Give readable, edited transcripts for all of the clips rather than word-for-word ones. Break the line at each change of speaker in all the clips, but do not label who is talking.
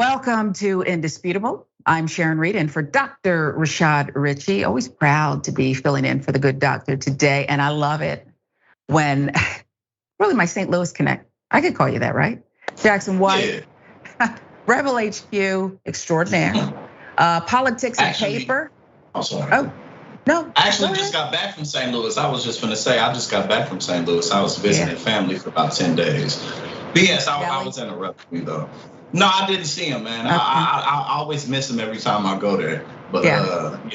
Welcome to Indisputable. I'm Sharon Reed, and for Dr. Rashad Ritchie, always proud to be filling in for the good doctor today. And I love it when, really my St. Louis connect. I could call you that, right? Jackson White, yeah. Rebel HQ extraordinaire, politics and paper.
I'm sorry.
Oh, no.
I actually just got back from St. Louis. I was just gonna say, I just got back from St. Louis. I was visiting family for about 10 days. But yes, I was interrupting you though. No, I didn't see him, man. Okay. I always miss him every time I go there. But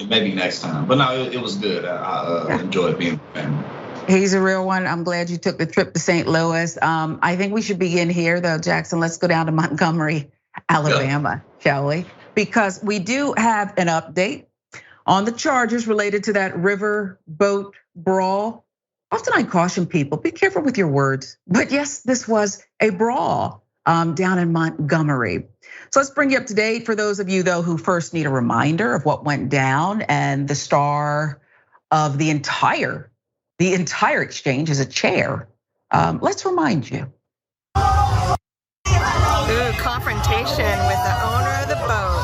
maybe next time. But no, it was good. I enjoyed being with family.
He's a real one. I'm glad you took the trip to St. Louis. I think we should begin here though, Jackson. Let's go down to Montgomery, Alabama, shall we? Because we do have an update on the charges related to that riverboat brawl. Often I caution people, be careful with your words. But yes, this was a brawl down in Montgomery. So let's bring you up to date for those of you though who first need a reminder of what went down, and the star of the entire exchange is a chair. Let's remind you.
Confrontation with the owner of the boat.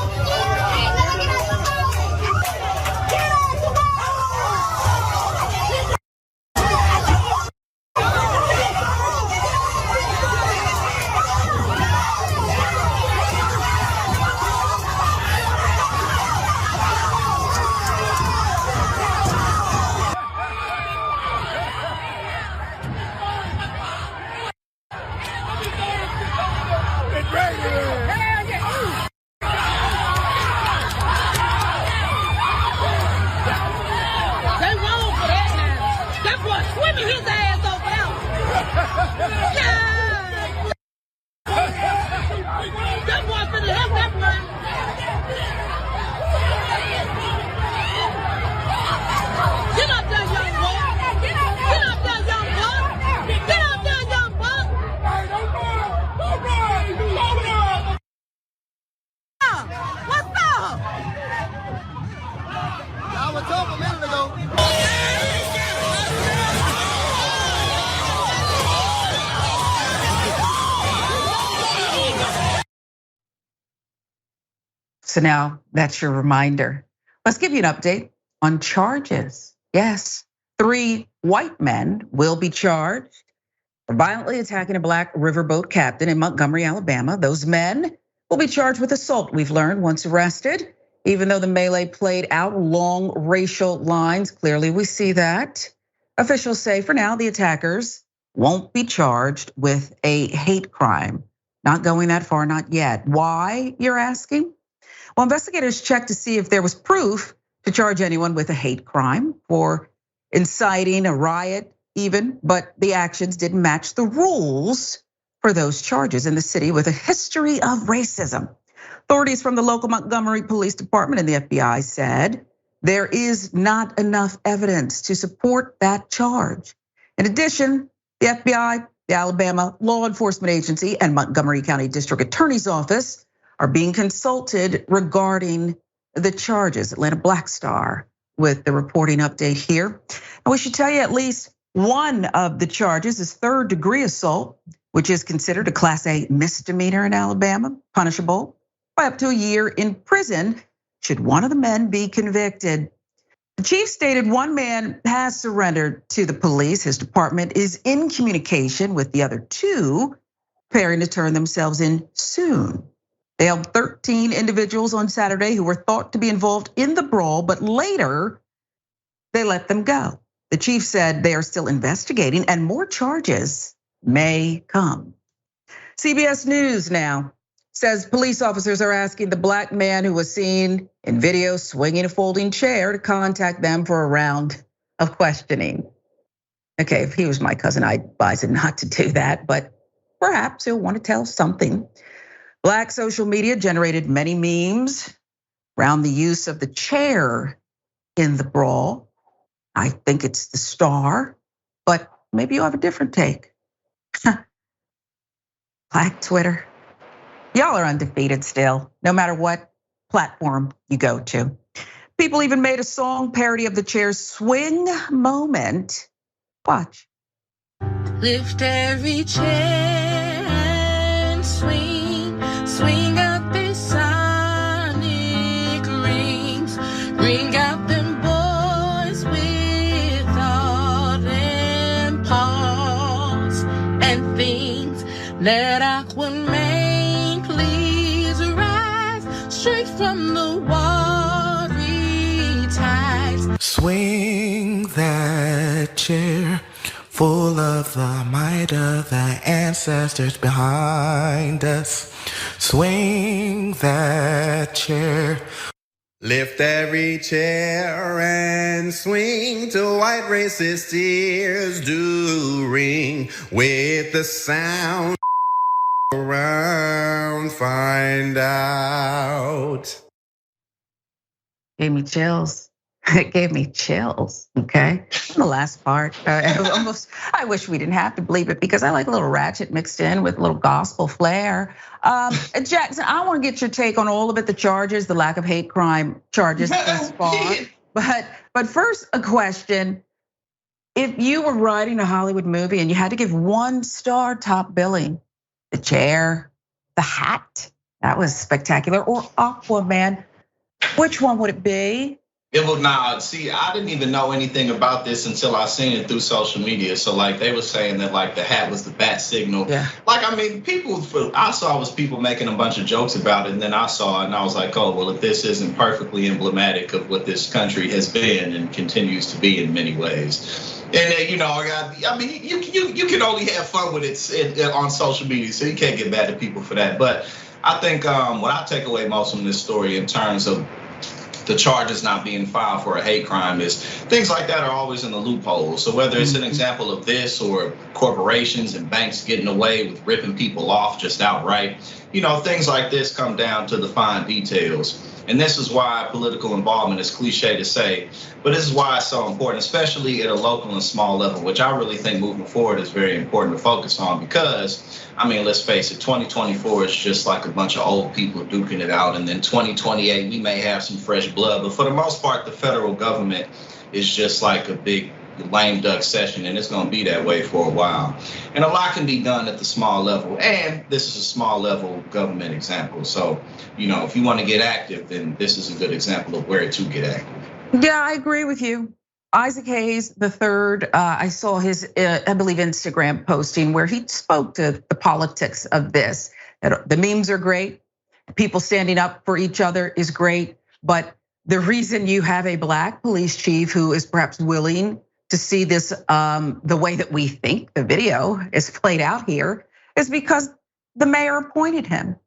So now that's your reminder. Let's give you an update on charges. Yes, 3 white men will be charged for violently attacking a black riverboat captain in Montgomery, Alabama. Those men will be charged with assault, we've learned, once arrested. Even though the melee played out along racial lines, clearly we see that. Officials say for now the attackers won't be charged with a hate crime. Not going that far, not yet. Why, you're asking? Well, investigators checked to see if there was proof to charge anyone with a hate crime for inciting a riot even, but the actions didn't match the rules for those charges in the city with a history of racism. Authorities from the local Montgomery Police Department and the FBI said there is not enough evidence to support that charge. In addition, the FBI, the Alabama Law Enforcement Agency, and Montgomery County District Attorney's Office are being consulted regarding the charges. Atlanta Black Star with the reporting update here. And we should tell you at least one of the charges is 3rd-degree assault, which is considered a Class A misdemeanor in Alabama, punishable by up to a year in prison should one of the men be convicted. The chief stated one man has surrendered to the police. His department is in communication with the other 2, preparing to turn themselves in soon. They held 13 individuals on Saturday who were thought to be involved in the brawl, but later they let them go. The chief said they are still investigating and more charges may come. CBS News now says police officers are asking the black man who was seen in video swinging a folding chair to contact them for a round of questioning. Okay, if he was my cousin, I'd advise him not to do that, but perhaps he'll want to tell something. Black social media generated many memes around the use of the chair in the brawl. I think it's the star, but maybe you have a different take. Black Twitter, y'all are undefeated still, no matter what platform you go to. People even made a song parody of the chair swing moment. Watch.
Lift every chair and swing, swing up this Let Aquaman please rise straight from the watery tides.
Swing that chair, full of the might of the ancestors behind us. Swing that chair. Lift every chair and swing till white racist ears do ring with the sound around. Find out.
Gave me chills. It gave me chills, okay? The last part, I wish we didn't have to believe it because I like a little ratchet mixed in with a little gospel flair. Jackson, I wanna get your take on all of it, the charges, the lack of hate crime charges thus far. But first, a question. If you were writing a Hollywood movie and you had to give 1 star top billing, the chair, the hat, that was spectacular, or Aquaman, which one would it be?
It will not. See, I didn't even know anything about this until I seen it through social media. So like they were saying that like the hat was the bat signal.
Yeah.
Like I mean, I saw was people making a bunch of jokes about it, and then I saw it and I was like, oh well, if this isn't perfectly emblematic of what this country has been and continues to be in many ways. And you know, I mean, you can only have fun with it on social media, so you can't get mad at people for that. But I think what I take away most from this story in terms of the charges not being filed for a hate crime is things like that are always in the loophole. So whether it's an example of this or corporations and banks getting away with ripping people off just outright, you know, things like this come down to the fine details. And this is why political involvement is cliche to say, but this is why it's so important, especially at a local and small level, which I really think moving forward is very important to focus on because, I mean, let's face it, 2024 is just like a bunch of old people duking it out. And then 2028, we may have some fresh blood, but for the most part, the federal government is just like a big lame duck session, and it's gonna be that way for a while. And a lot can be done at the small level, and this is a small level government example. So, you know, if you wanna get active, then this is a good example of where to get active.
Yeah, I agree with you. Isaac Hayes III, I saw his, I believe, Instagram posting where he spoke to the politics of this. The memes are great. People standing up for each other is great. But the reason you have a black police chief who is perhaps willing to see this the way that we think the video is played out here is because the mayor appointed him.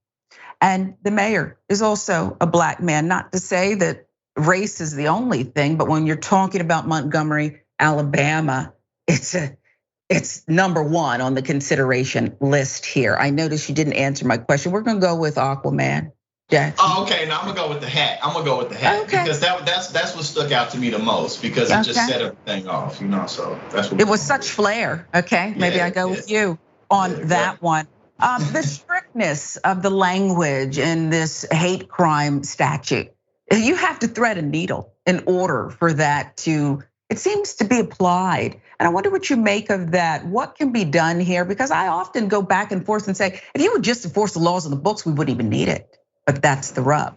And the mayor is also a black man, not to say that race is the only thing, but when you're talking about Montgomery, Alabama, it's number 1 on the consideration list here. I noticed you didn't answer my question. We're gonna go with Aquaman. Jackson.
Oh, okay. Now I'm gonna go with the hat. Okay. Because that's what stuck out to me the most because it just set everything off, you know. So that's what
it was such flair. Okay, maybe I go with you on that one. The strictness of the language in this hate crime statute. You have to thread a needle in order for that to, it seems to be applied. And I wonder what you make of that. What can be done here? Because I often go back and forth and say, if you would just enforce the laws in the books, we wouldn't even need it. But that's the rub.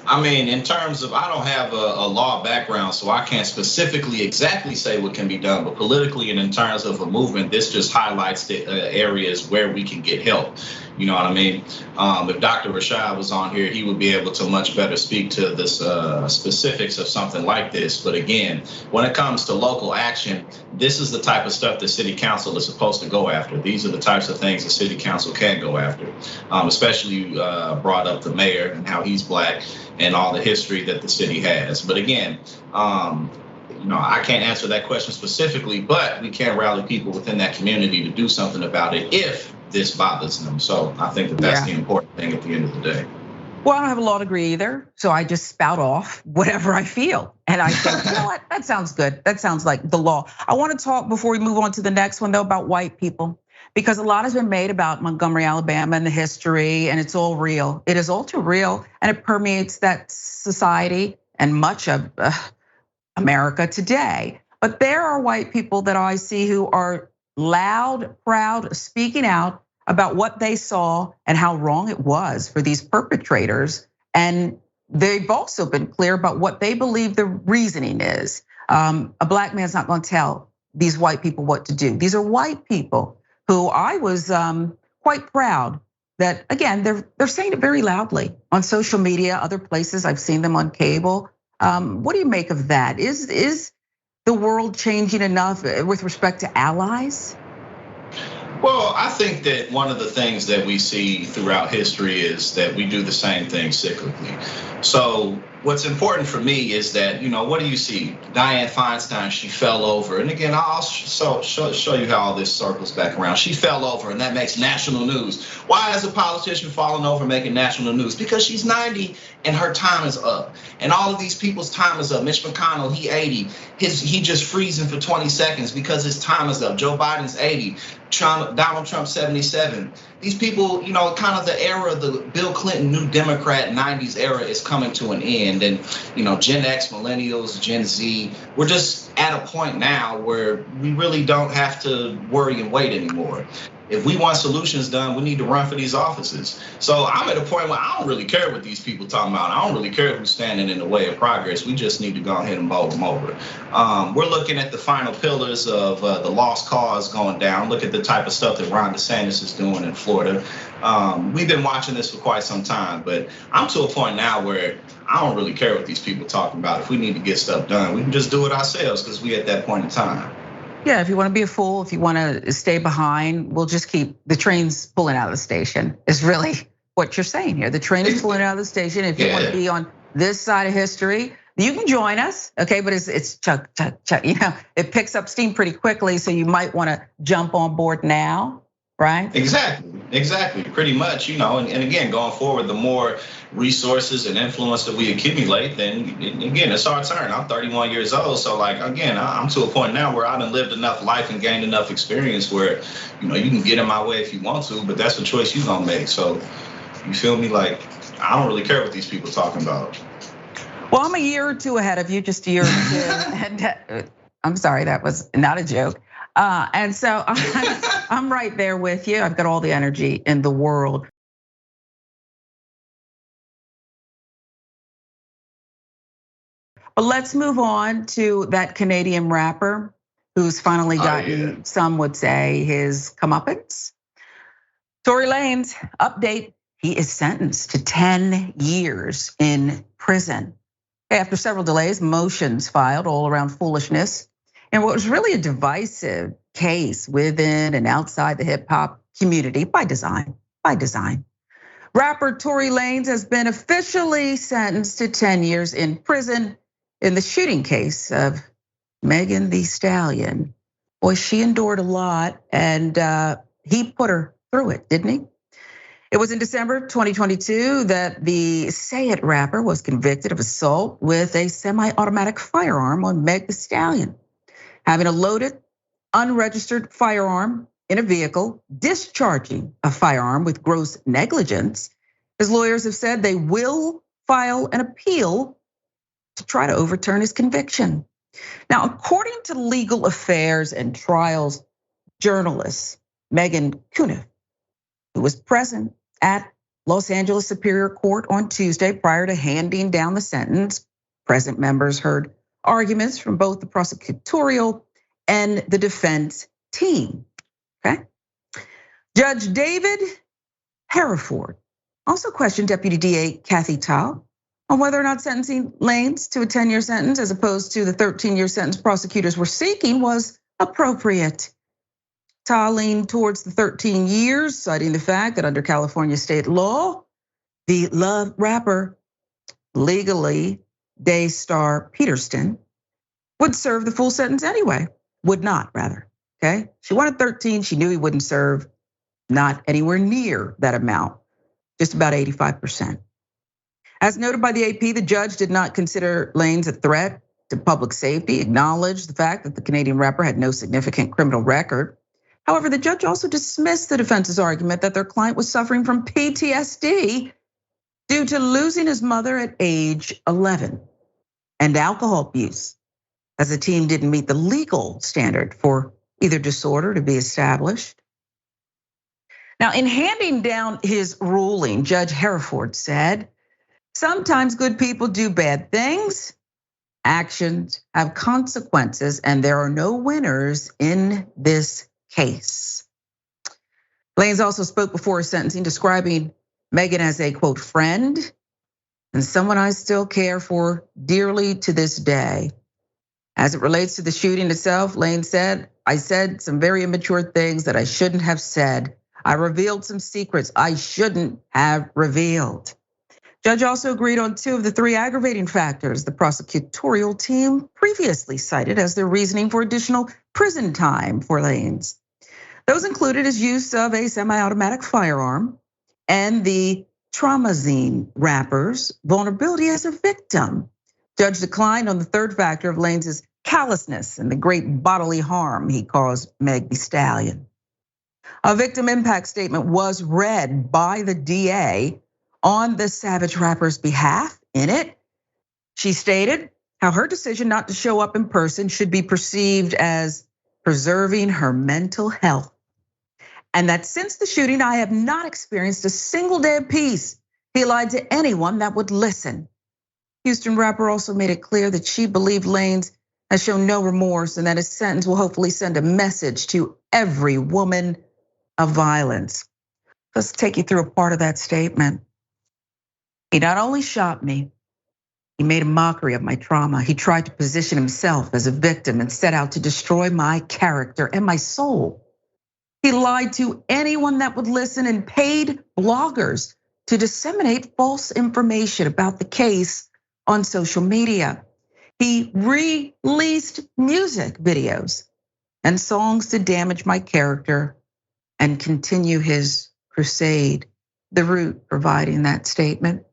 I mean, in terms of, I don't have a law background, so I can't specifically exactly say what can be done. But politically and in terms of a movement, this just highlights the areas where we can get help. You know what I mean? If Dr. Rashad was on here, he would be able to much better speak to the specifics of something like this. But again, when it comes to local action, this is the type of stuff the city council is supposed to go after. These are the types of things the city council can go after. Especially you brought up the mayor and how he's black and all the history that the city has. But again, you know, I can't answer that question specifically, but we can rally people within that community to do something about it if this bothers them. So I think that that's the important thing at the end of the day.
Well, I don't have a law degree either, so I just spout off whatever I feel. And I think, you know what, that sounds good. That sounds like the law. I wanna talk before we move on to the next one though about white people. Because a lot has been made about Montgomery, Alabama and the history, and it's all real. It is all too real, and it permeates that society and much of America today. But there are white people that I see who are loud, proud, speaking out about what they saw and how wrong it was for these perpetrators. And they've also been clear about what they believe the reasoning is. A black man's not gonna tell these white people what to do. These are white people who I was quite proud that, again, they're saying it very loudly on social media, other places. I've seen them on cable. What do you make of that? Is the world changing enough with respect to allies?
Well, I think that one of the things that we see throughout history is that we do the same thing cyclically. So what's important for me is that, what do you see? Dianne Feinstein, she fell over. And again, I'll show you how all this circles back around. She fell over and that makes national news. Why is a politician falling over making national news? Because she's 90 and her time is up. And all of these people's time is up. Mitch McConnell, he 80. He just freezing for 20 seconds because his time is up. Joe Biden's 80. Donald Trump 77. These people, kind of the era of the Bill Clinton New Democrat 90s era is coming to an end. And, Gen X, millennials, Gen Z, we're just at a point now where we really don't have to worry and wait anymore. If we want solutions done, we need to run for these offices. So I'm at a point where I don't really care what these people talking about. I don't really care who's standing in the way of progress. We just need to go ahead and bowl them over. We're looking at the final pillars of the lost cause going down. Look at the type of stuff that Ron DeSantis is doing in Florida. We've been watching this for quite some time, but I'm to a point now where I don't really care what these people talking about. If we need to get stuff done, we can just do it ourselves because we at that point in time.
Yeah, if you want to be a fool, if you want to stay behind, we'll just keep the trains pulling out of the station. Is really what you're saying here. The train is pulling out of the station. If you want to be on this side of history, you can join us, okay? But it's chuck. It picks up steam pretty quickly, so you might want to jump on board now, right?
Exactly, pretty much, and again, going forward, the more resources and influence that we accumulate, then again, it's our turn. I'm 31 years old, so again, I'm to a point now where I done lived enough life and gained enough experience where, you can get in my way if you want to, but that's the choice you gonna make. So, you feel me? I don't really care what these people talking about.
Well, I'm a year or two ahead of you, just a year or two, and I'm sorry, that was not a joke. And so I'm right there with you. I've got all the energy in the world. But let's move on to that Canadian rapper who's finally gotten, some would say, his comeuppance. Tory Lanez, update, he is sentenced to 10 years in prison. After several delays, motions filed all around foolishness. And what was really a divisive case within and outside the hip hop community by design. Rapper Tory Lanez has been officially sentenced to 10 years in prison in the shooting case of Megan Thee Stallion. Boy, she endured a lot and he put her through it, didn't he? It was in December 2022 that the Say It rapper was convicted of assault with a semi-automatic firearm on Meg Thee Stallion. Having a loaded, unregistered firearm in a vehicle, discharging a firearm with gross negligence. His lawyers have said they will file an appeal to try to overturn his conviction. Now, according to legal affairs and trials journalist Megan Cuniff, who was present at Los Angeles Superior Court on Tuesday prior to handing down the sentence, present members heard arguments from both the prosecutorial and the defense team, okay? Judge David Hereford also questioned Deputy DA Kathy Tao on whether or not sentencing Lanez to a 10-year sentence as opposed to the 13-year sentence prosecutors were seeking was appropriate. Tao leaned towards the 13 years, citing the fact that under California state law, the Love rapper legally Daystar Peterson would serve the full sentence anyway, would not rather, okay? She wanted 13, she knew he wouldn't serve, not anywhere near that amount, just about 85%. As noted by the AP, the judge did not consider Lanez a threat to public safety, acknowledged the fact that the Canadian rapper had no significant criminal record. However, the judge also dismissed the defense's argument that their client was suffering from PTSD due to losing his mother at age 11 and alcohol abuse, as the team didn't meet the legal standard for either disorder to be established. Now, in handing down his ruling, Judge Hereford said, sometimes good people do bad things. Actions have consequences, and there are no winners in this case. Lanez also spoke before his sentencing, describing Megan as a quote friend and someone I still care for dearly to this day. As it relates to the shooting itself, Lanez said, I said some very immature things that I shouldn't have said. I revealed some secrets I shouldn't have revealed. Judge also agreed on 2 of the 3 aggravating factors the prosecutorial team previously cited as their reasoning for additional prison time for Lanez. Those included his use of a semi-automatic firearm and the traumazine wrappers, vulnerability as a victim. Judge declined on the 3rd factor of Lanez's callousness and the great bodily harm he caused Meg Thee Stallion. A victim impact statement was read by the DA on the Savage rapper's behalf. In it, she stated how her decision not to show up in person should be perceived as preserving her mental health. And that since the shooting, I have not experienced a single day of peace. He lied to anyone that would listen. Houston rapper also made it clear that she believed Lanez has shown no remorse and that his sentence will hopefully send a message to every woman of violence. Let's take you through a part of that statement. He not only shot me, he made a mockery of my trauma. He tried to position himself as a victim and set out to destroy my character and my soul. He lied to anyone that would listen and paid bloggers to disseminate false information about the case on social media. He released music videos and songs to damage my character and continue his crusade. The Root providing that statement.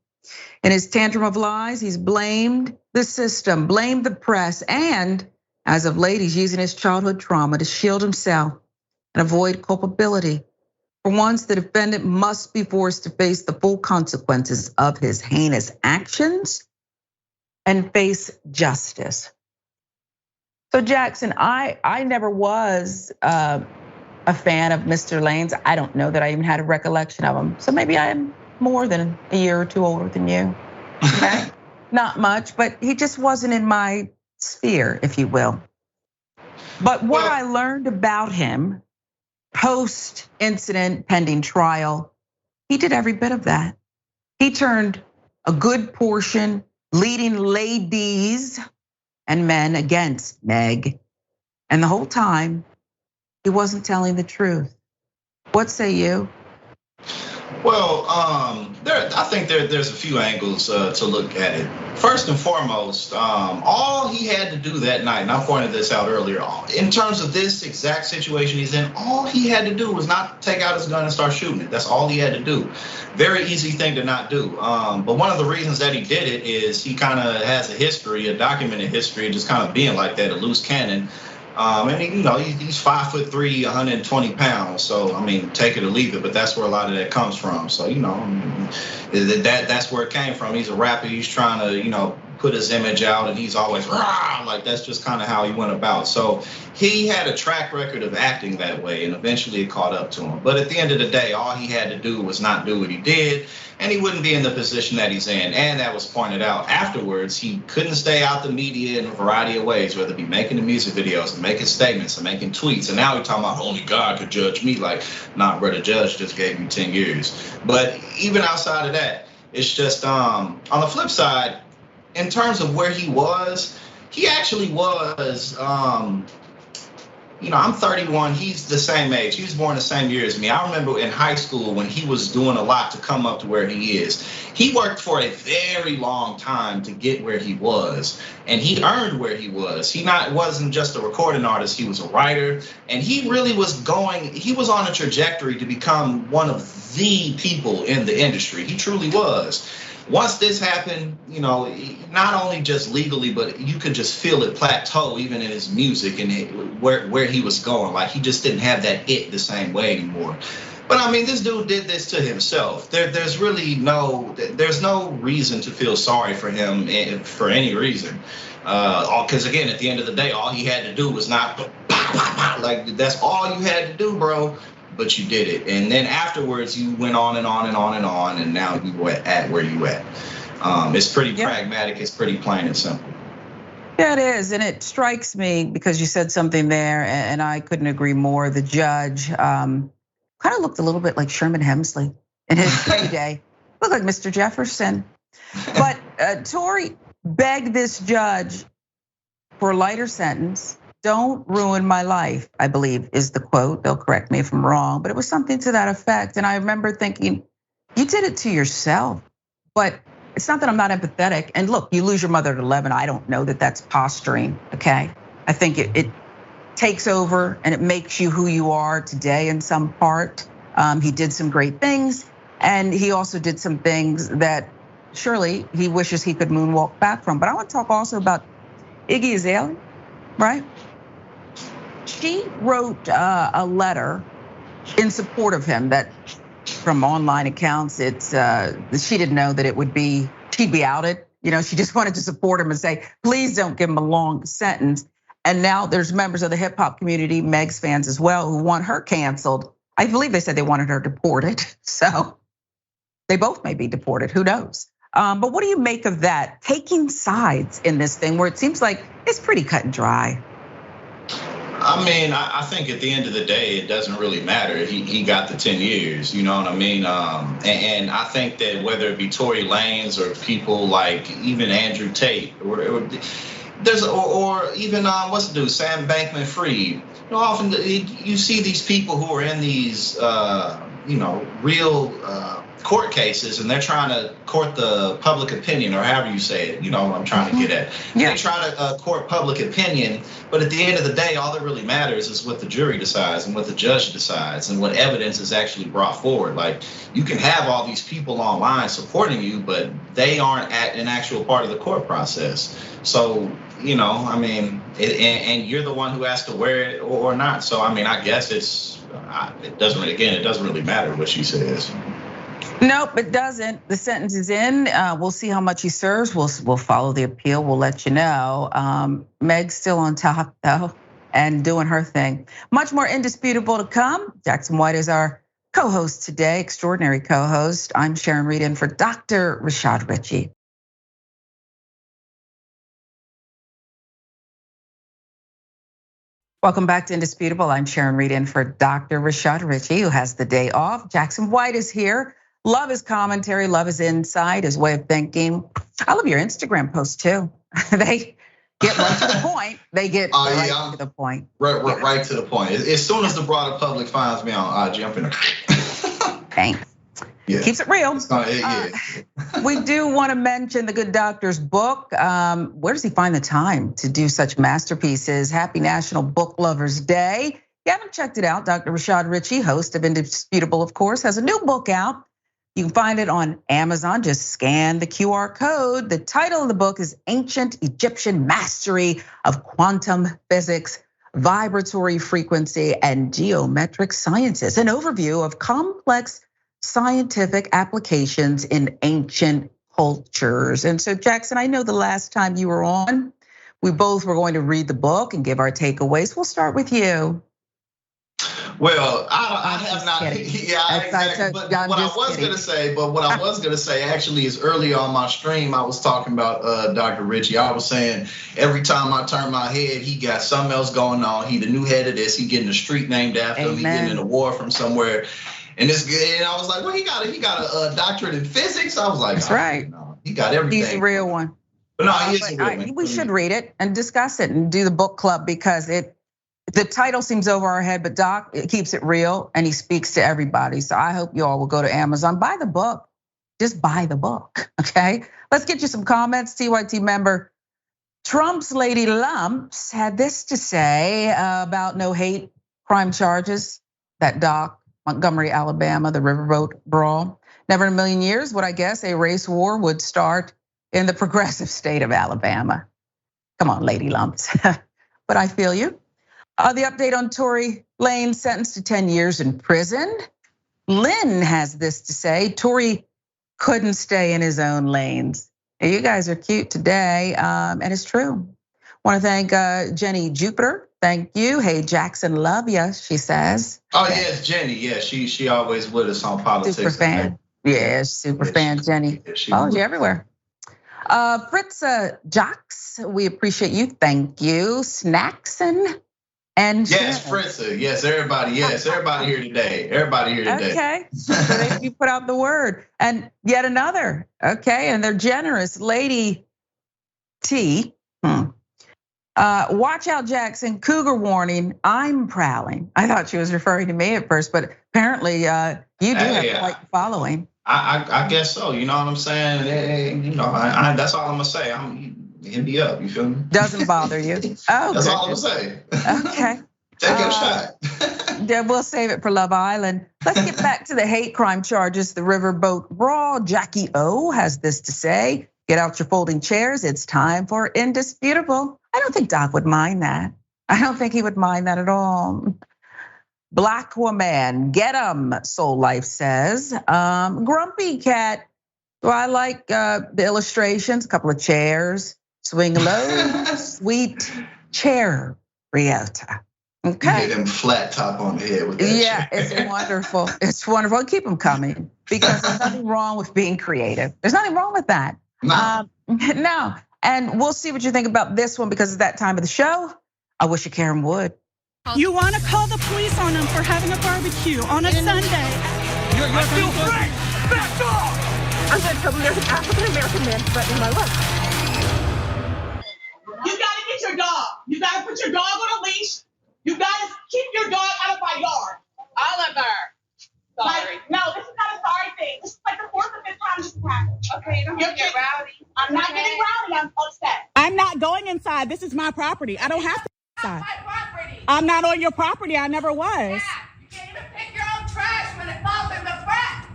In his tantrum of lies, he's blamed the system, blamed the press, and as of late, he's using his childhood trauma to shield himself and avoid culpability. For once, the defendant must be forced to face the full consequences of his heinous actions and face justice. So Jackson, I never was a fan of Mr. Lanez. I don't know that I even had a recollection of him. So maybe I am more than a year or 2 older than you, okay? Not much, but he just wasn't in my sphere, if you will. But what I learned about him post-incident pending trial, he did every bit of that. He turned a good portion leading ladies and men against Meg. And the whole time, he wasn't telling the truth. What say you?
Well, I think there's a few angles to look at it. First and foremost, all he had to do that night, and I pointed this out earlier, in terms of this exact situation he's in, all he had to do was not take out his gun and start shooting it. That's all he had to do. Very easy thing to not do. But one of the reasons that he did it is he kind of has a history, a documented history, of just kind of being like that, a loose cannon. And he's 5'3", 120 pounds. So I mean, take it or leave it, but that's where a lot of that comes from. So that's where it came from. He's a rapper. He's trying to put his image out, and he's always rah, like that's just kind of how he went about. So he had a track record of acting that way, and eventually it caught up to him. But at the end of the day, all he had to do was not do what he did, and he wouldn't be in the position that he's in. And that was pointed out afterwards. He couldn't stay out the media in a variety of ways, whether it be making the music videos and making statements and making tweets. And now he's talking about only God could judge me. Like, nah, brother, judge just gave me 10 years. But even outside of that, it's just on the flip side, in terms of where he was, he actually was, I'm 31, he's the same age. He was born the same year as me. I remember in high school when he was doing a lot to come up to where he is. He worked for a very long time to get where he was, and he earned where he was. He wasn't just a recording artist, he was a writer, and he really was he was on a trajectory to become one of the people in the industry. He truly was. Once this happened, not only just legally, but you could just feel it plateau even in his music and where he was going. Like he just didn't have that it the same way anymore. But I mean, this dude did this to himself. There's no reason to feel sorry for him for any reason. Because again, at the end of the day, all he had to do was not like that's all you had to do, bro. But you did it, and then afterwards you went on and on and on and on, and now you were at where you at. It's pretty pragmatic. It's pretty plain and simple.
Yeah, it is, and it strikes me because you said something there, and I couldn't agree more. The judge kind kind of looked a little bit like Sherman Hemsley in his day. Looked like Mr. Jefferson. But Tory begged this judge for a lighter sentence. Don't ruin my life, I believe is the quote. They'll correct me if I'm wrong, but it was something to that effect. And I remember thinking, you did it to yourself. But it's not that I'm not empathetic. And look, you lose your mother at 11. I don't know that that's posturing, okay? I think it takes over and it makes you who you are today in some part. He did some great things, and he also did some things that surely he wishes he could moonwalk back from. But I want to talk also about Iggy Azalea, right? She wrote a letter in support of him that, from online accounts, it's she didn't know that it would be, she'd be outed. She just wanted to support him and say, please don't give him a long sentence. And now there's members of the hip hop community, Meg's fans as well, who want her canceled. I believe they said they wanted her deported. So they both may be deported, who knows? But what do you make of that? Taking sides in this thing where it seems like it's pretty cut and dry.
I mean, I think at the end of the day, it doesn't really matter. He got the 10 years, you know what I mean? And I think that whether it be Tory Lanez or people like even Andrew Tate or even what's the dude, Sam Bankman-Fried. Often you see these people who are in these real court cases, and they're trying to court the public opinion, or however you say it. You know what I'm trying to get at. Yeah. They try to court public opinion, but at the end of the day, all that really matters is what the jury decides and what the judge decides and what evidence is actually brought forward. Like, you can have all these people online supporting you, but they aren't an actual part of the court process. So, and you're the one who has to wear it or not. So, I guess it doesn't really matter what she says.
Nope, it doesn't. The sentence is in. We'll see how much he serves. We'll follow the appeal. We'll let you know. Meg's still on top though, and doing her thing. Much more indisputable to come. Jackson White is our co-host today, extraordinary co-host. I'm Sharon Reed in for Dr. Rashad Ritchie. Welcome back to Indisputable. I'm Sharon Reed in for Dr. Rashad Ritchie, who has the day off. Jackson White is here. Love his commentary, love his insight, his way of thinking. I love your Instagram posts too. They get right to the point. They get right to the point.
Right to the point. As soon as the broader public finds me on IG, I'm finna.
Thanks. Yeah. Keeps it real. We do want to mention the Good Doctor's book. Where does he find the time to do such masterpieces? Happy National Book Lovers Day. If you haven't checked it out, Dr. Rashad Ritchie, host of Indisputable, of course, has a new book out. You can find it on Amazon. Just scan the QR code. The title of the book is Ancient Egyptian Mastery of Quantum Physics, Vibratory Frequency, and Geometric Sciences. An overview of complex scientific applications in ancient cultures. And so, Jackson, I know the last time you were on, we both were going to read the book and give our takeaways. We'll start with you.
Well, I have not. Yeah, exactly. But what I was gonna say actually is earlier on my stream, I was talking about Dr. Ritchie. I was saying every time I turn my head, he got something else going on. He the new head of this. He getting a street named after him. He getting an award from somewhere. And it's good. And I was like, well, he got a doctorate in physics. I was like,
that's right.
No, he got everything.
He's a real one.
But no, he is a real one.
We should read it and discuss it and do the book club because the title seems over our head, but Doc, it keeps it real and he speaks to everybody. So I hope you all will go to Amazon, buy the book. Just buy the book, okay? Let's get you some comments. TYT member Trump's Lady Lumps had this to say about no hate crime charges that Doc, Montgomery, Alabama, the riverboat brawl. Never in a million years would I guess a race war would start in the progressive state of Alabama. Come on, Lady Lumps, but I feel you. The update on Tory Lanez sentenced to 10 years in prison. Lynn has this to say, Tory couldn't stay in his own lanes. Hey, you guys are cute today, and it's true. Want to thank Jenny Jupiter. Thank you. Hey, Jackson, love ya, she says.
Oh, yes, Jenny. Yeah, she always with us on politics.
Super fan. Yeah, super fan, Jenny. Follows you everywhere. Fritz Jocks, we appreciate you. Thank you. Snackson. and
yes,
Sharon.
Fritza. Yes, everybody. Yes, everybody here today. Everybody here today.
Okay, so you put out the word, and yet another. Okay, and they're generous, Lady T. Watch out, Jackson. Cougar warning. I'm prowling. I thought she was referring to me at first, but apparently you do have quite the following.
I guess so. You know what I'm saying? Hey, you know, that's all I'm gonna say. Hit me up. You feel me?
Doesn't bother you. Oh,
that's all I'm gonna say.
Okay.
Take your shot.
Yeah, we'll save it for Love Island. Let's get back to the hate crime charges, the riverboat brawl. Jackie O has this to say. Get out your folding chairs. It's time for Indisputable. I don't think Doc would mind that. I don't think he would mind that at all. Black woman, get 'em, Soul Life says. Grumpy Cat, well, I like the illustrations, a couple of chairs. Swing low, sweet chair, Riota. Okay.
You hit him flat top on the head with that
chair.
It's
wonderful. It's wonderful. Keep them coming because there's nothing wrong with being creative. There's nothing wrong with that.
No.
No. And we'll see what you think about this one because it's that time of the show. I wish Karen would.
You want to call the police on them for having a barbecue on a Sunday.
You're still free. Back off.
I'm going to tell them there's an African-American man threatening my life.
You gotta get your dog. You gotta put your dog on a leash. You gotta keep your dog out of my yard.
Oliver. Sorry.
Like, no, this is not a sorry thing. This is like the fourth or fifth time this has happened.
Okay, you don't have to get rowdy.
I'm not getting rowdy. I'm upset.
I'm not going inside. This is my property. I don't have to go inside.
My property.
I'm not on your property. I never was.
Yeah, you can't even pick your own trash when it falls in the front.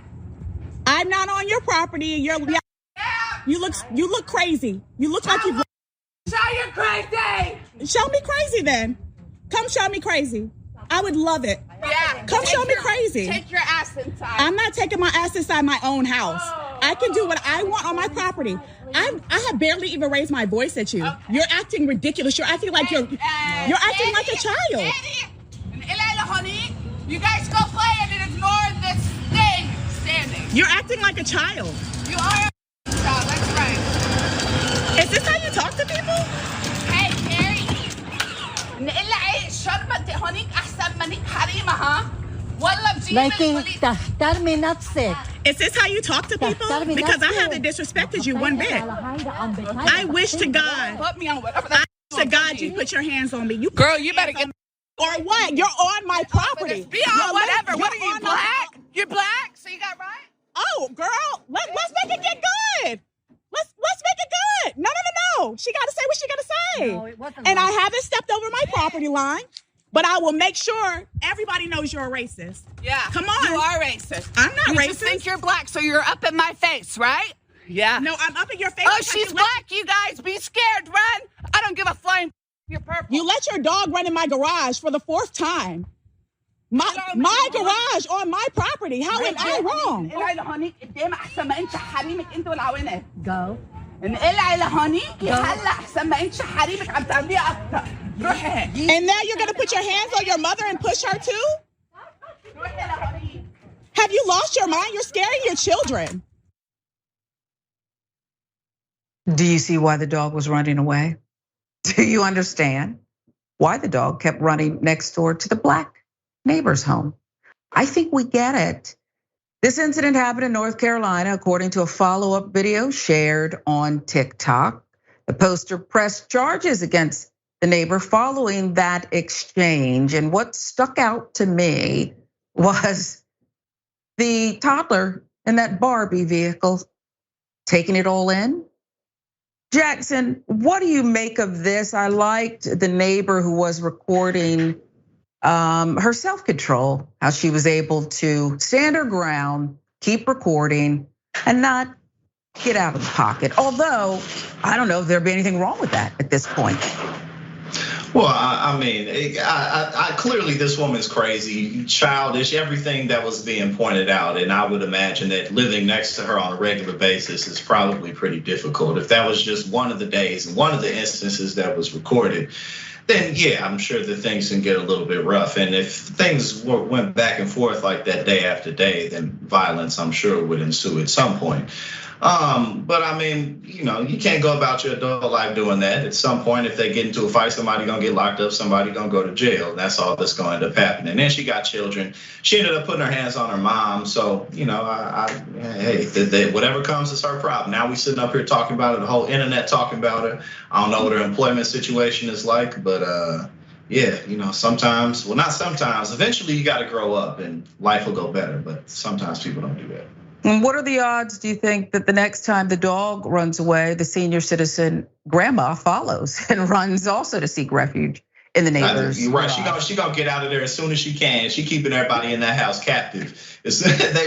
I'm not on your property. You look crazy. You look like you've.
Show you crazy.
Show me crazy then. Come show me crazy. I would love it.
Yeah.
Come show me crazy.
Take your ass inside.
I'm not taking my ass inside my own house. I can do what I want on my property. I have barely even raised my voice at you. Okay. You're acting ridiculous. You're acting like you're acting like a child.
You guys go play and ignore this thing standing.
You're acting like a child.
You are a child. That's right.
Is this how you talk to people?
Hey, Carrie. هونيك احسن منك حريمه ها والله بجيب
تحترمي نفسك.
Is this how you talk to people? Because I haven't disrespected you one bit. I wish to God.
Put me on whatever.
I wish to God you put your hands on me. You
girl, you better get.
Or what? You're on my property.
Be on whatever. What are you, black? You're black, so you got right.
Oh, girl, let's make it get good. Let's make it good. No. She got to say what she got to say.
No, it wasn't
and
right.
I haven't stepped over my property line, but I will make sure everybody knows you're a racist.
Yeah.
Come on.
You are racist.
I'm not racist.
You just think you're black, so you're up in my face, right? Yeah.
No, I'm up in your face.
Oh, she's black, you guys. Be scared. Run. I don't give a flying. You're purple.
You let your dog run in my garage for the fourth time. My garage on my property. How am I wrong?
Go.
And now you're gonna put your hands on your mother and push her too? Have you lost your mind? You're scaring your children.
Do you see why the dog was running away? Do you understand why the dog kept running next door to the black neighbor's home? I think we get it. This incident happened in North Carolina, according to a follow-up video shared on TikTok. The poster pressed charges against the neighbor following that exchange. And what stuck out to me was the toddler in that Barbie vehicle taking it all in. Jackson, what do you make of this? I liked the neighbor who was recording her self-control, how she was able to stand her ground, keep recording, and not get out of the pocket. Although, I don't know if there'd be anything wrong with that at this point.
Well, I mean, I clearly this woman's crazy, childish, everything that was being pointed out. And I would imagine that living next to her on a regular basis is probably pretty difficult. If that was just one of the days and one of the instances that was recorded, then yeah, I'm sure that things can get a little bit rough. And if things went back and forth like that day after day, then violence, I'm sure, would ensue at some point. But I mean, you can't go about your adult life doing that. At some point, if they get into a fight, somebody gonna get locked up, somebody gonna go to jail. That's all that's gonna end up happening. And then she got children. She ended up putting her hands on her mom. So, hey, whatever comes is her problem. Now we sitting up here talking about it, the whole internet talking about her. I don't know what her employment situation is like, but yeah, sometimes, well, not sometimes, eventually you gotta grow up and life will go better, but sometimes people don't do that.
And what are the odds, do you think, that the next time the dog runs away, the senior citizen grandma follows and runs also to seek refuge in the neighbor's?
You're right. She gonna get out of there as soon as she can. She keeping everybody in that house captive.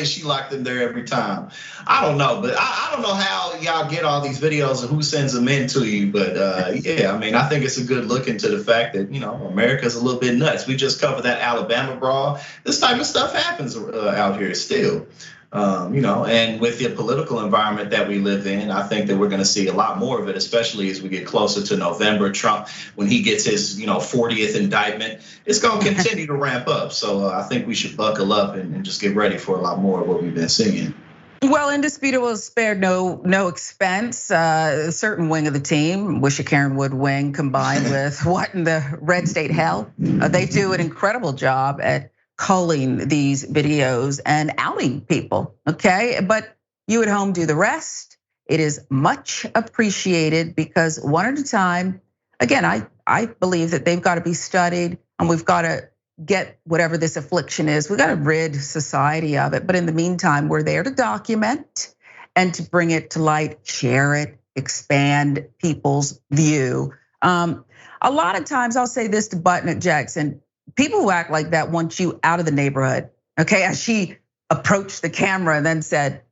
She locked them there every time. I don't know, but I don't know how y'all get all these videos of who sends them in to you. But yeah, I mean, I think it's a good look into the fact that America's a little bit nuts. We just covered that Alabama brawl. This type of stuff happens out here still. And with the political environment that we live in, I think that we're going to see a lot more of it, especially as we get closer to November. Trump, when he gets his 40th indictment, it's going to continue to ramp up. So I think we should buckle up and just get ready for a lot more of what we've been seeing.
Well, Indisputable has spared no expense. A certain wing of the team, Wish a Karen Wood wing, combined with what in the red state hell, they do an incredible job at culling these videos and outing people, okay? But you at home do the rest. It is much appreciated because one at a time, again, I believe that they've got to be studied and we've got to get whatever this affliction is. We've got to rid society of it. But in the meantime, we're there to document and to bring it to light, share it, expand people's view. A lot of times I'll say this to Button at Jackson, people who act like that want you out of the neighborhood, okay? As she approached the camera and then said,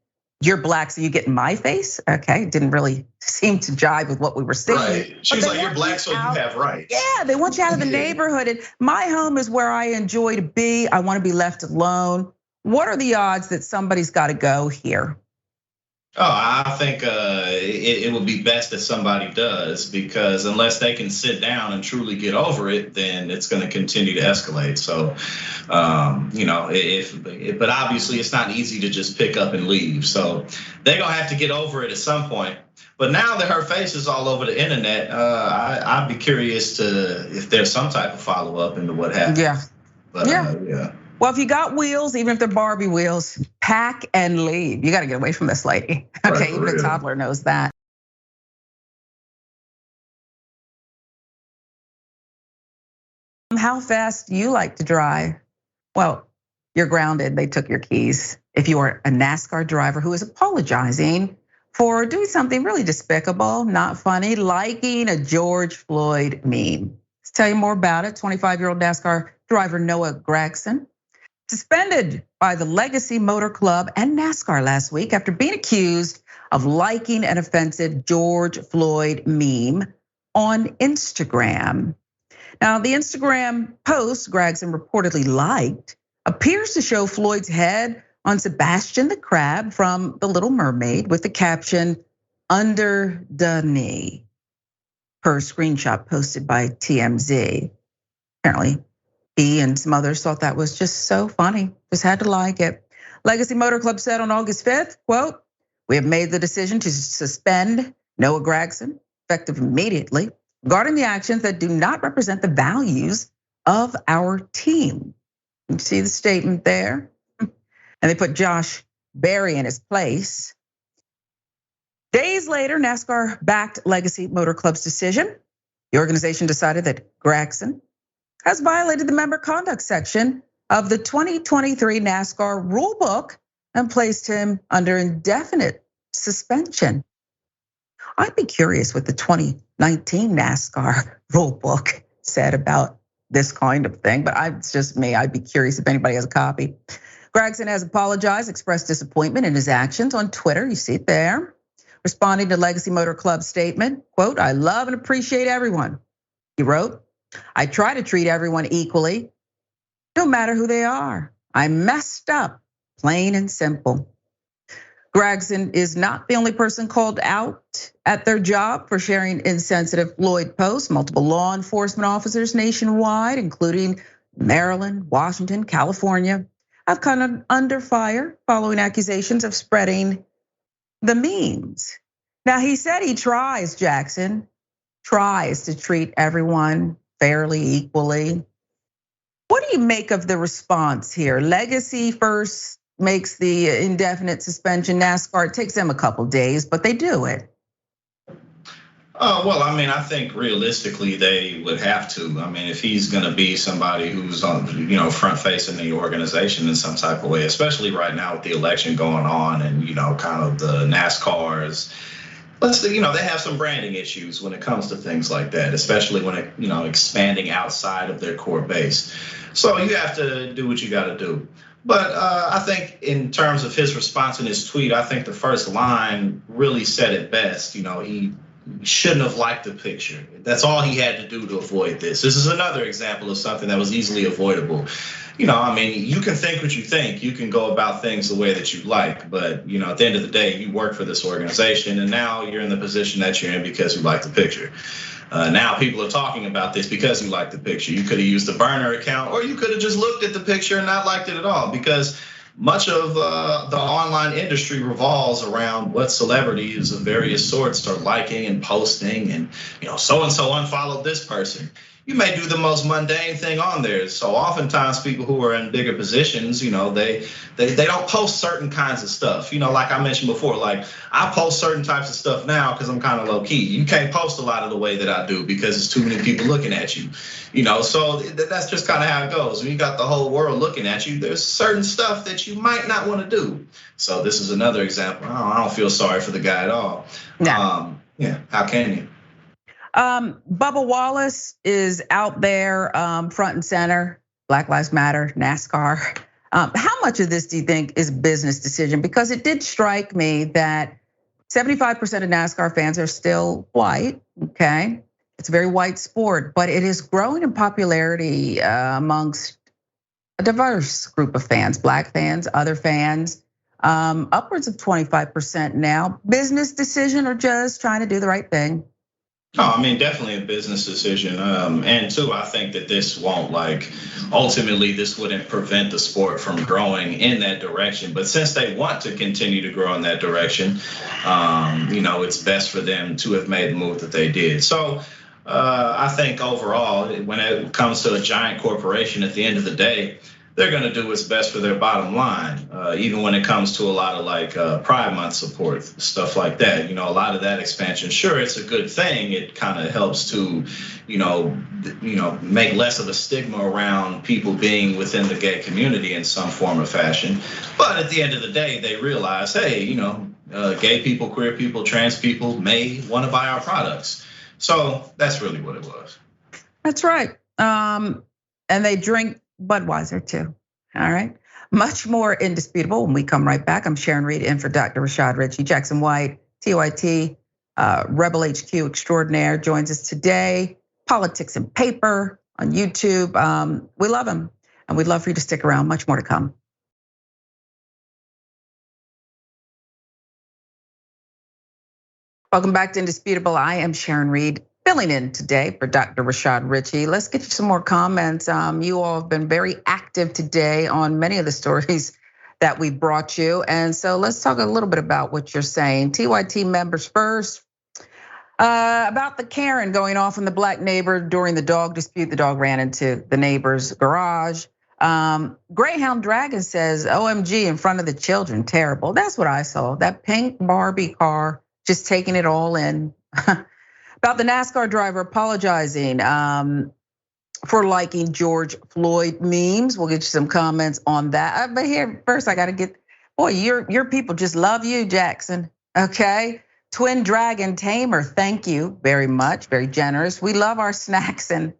"You're black, so you get in my face." Okay, didn't really seem to jive with what we were seeing.
Right. She's like, "You're black, so you have rights."
Yeah, they want you out of the neighborhood. And my home is where I enjoy to be. I want to be left alone. What are the odds that somebody's got to go here?
Oh, I think it would be best if somebody does, because unless they can sit down and truly get over it, then it's going to continue to escalate. So, but obviously it's not easy to just pick up and leave. So they're going to have to get over it at some point. But now that her face is all over the internet, I'd be curious if there's some type of follow up into what happened.
Yeah.
But, yeah.
Well, if you got wheels, even if they're Barbie wheels, pack and leave. You got to get away from this lady. Okay, even a toddler knows that. How fast do you like to drive? Well, you're grounded. They took your keys. If you are a NASCAR driver who is apologizing for doing something really despicable, not funny, liking a George Floyd meme. Let's tell you more about it. 25-year-old NASCAR driver Noah Gragson, suspended by the Legacy Motor Club and NASCAR last week after being accused of liking an offensive George Floyd meme on Instagram. Now, the Instagram post Gragson reportedly liked appears to show Floyd's head on Sebastian the Crab from The Little Mermaid with the caption, "Under the knee," per screenshot posted by TMZ. Apparently, he and some others thought that was just so funny, just had to like it. Legacy Motor Club said on August 5th, quote, "We have made the decision to suspend Noah Gragson, effective immediately, regarding the actions that do not represent the values of our team." You see the statement there? And they put Josh Berry in his place. Days later, NASCAR backed Legacy Motor Club's decision. The organization decided that Gragson has violated the member conduct section of the 2023 NASCAR rulebook and placed him under indefinite suspension. I'd be curious what the 2019 NASCAR rulebook said about this kind of thing, but it's just me. I'd be curious if anybody has a copy. Gragson has apologized, expressed disappointment in his actions on Twitter. You see it there. Responding to Legacy Motor Club's statement, quote, "I love and appreciate everyone." He wrote, "I try to treat everyone equally, no matter who they are. I messed up, plain and simple." Gregson is not the only person called out at their job for sharing insensitive Floyd posts. Multiple law enforcement officers nationwide, including Maryland, Washington, California, have come under fire following accusations of spreading the memes. Now, he said he Jackson tries to treat everyone fairly, equally. What do you make of the response here? Legacy first makes the indefinite suspension. NASCAR, it takes them a couple days, but they do it.
Well, I mean, I think realistically they would have to. I mean, if he's going to be somebody who's on, front facing the organization in some type of way, especially right now with the election going on and, kind of the NASCARs. They have some branding issues when it comes to things like that, especially when it, expanding outside of their core base. So you have to do what you got to do. But I think in terms of his response in his tweet, I think the first line really said it best. He shouldn't have liked the picture. That's all he had to do to avoid this. This is another example of something that was easily avoidable. You can think what you think. You can go about things the way that you like. But, at the end of the day, you work for this organization. And now you're in the position that you're in because you like the picture. Now people are talking about this because you like the picture. You could have used the burner account, or you could have just looked at the picture and not liked it at all, because much of the online industry revolves around what celebrities of various sorts are liking and posting, and so-and-so unfollowed this person. You may do the most mundane thing on there. So oftentimes people who are in bigger positions, they don't post certain kinds of stuff. Like I mentioned before, like I post certain types of stuff now because I'm kind of low key. You can't post a lot of the way that I do because it's too many people looking at you. So that's just kind of how it goes. When you got the whole world looking at you, there's certain stuff that you might not want to do. So this is another example. I don't feel sorry for the guy at all. No. How can you?
Bubba Wallace is out there front and center, Black Lives Matter, NASCAR. How much of this do you think is a business decision? Because it did strike me that 75% of NASCAR fans are still white, okay? It's a very white sport, but it is growing in popularity amongst a diverse group of fans, Black fans, other fans, upwards of 25% now. Business decision or just trying to do the right thing?
No, I mean, definitely a business decision. And two, I think that this won't ultimately this wouldn't prevent the sport from growing in that direction. But since they want to continue to grow in that direction, it's best for them to have made the move that they did. So I think overall, when it comes to a giant corporation, at the end of the day, they're going to do what's best for their bottom line, even when it comes to a lot of Pride Month support, stuff like that. A lot of that expansion, sure, it's a good thing. It kind of helps to, make less of a stigma around people being within the gay community in some form or fashion. But at the end of the day, they realize, hey, gay people, queer people, trans people may want to buy our products. So that's really what it was.
That's right. And they drink Budweiser too, all right? Much more indisputable when we come right back. I'm Sharon Reed in for Dr. Rashad Ritchie. Jackson White, TYT, Rebel HQ extraordinaire joins us today. Politics and Paper on YouTube. We love him and we'd love for you to stick around. Much more to come. Welcome back to Indisputable. I am Sharon Reed, filling in today for Dr. Rashad Ritchie. Let's get you some more comments. You all have been very active today on many of the stories that we brought you. And so let's talk a little bit about what you're saying. TYT members first. About the Karen going off on the black neighbor during the dog dispute. The dog ran into the neighbor's garage. Greyhound Dragon says, OMG in front of the children, terrible. That's what I saw, that pink Barbie car, just taking it all in. About the NASCAR driver apologizing for liking George Floyd memes. We'll get you some comments on that. But here, first I gotta get, boy, your people just love you, Jackson, okay? Twin Dragon Tamer, thank you very much, very generous. We love our snacks and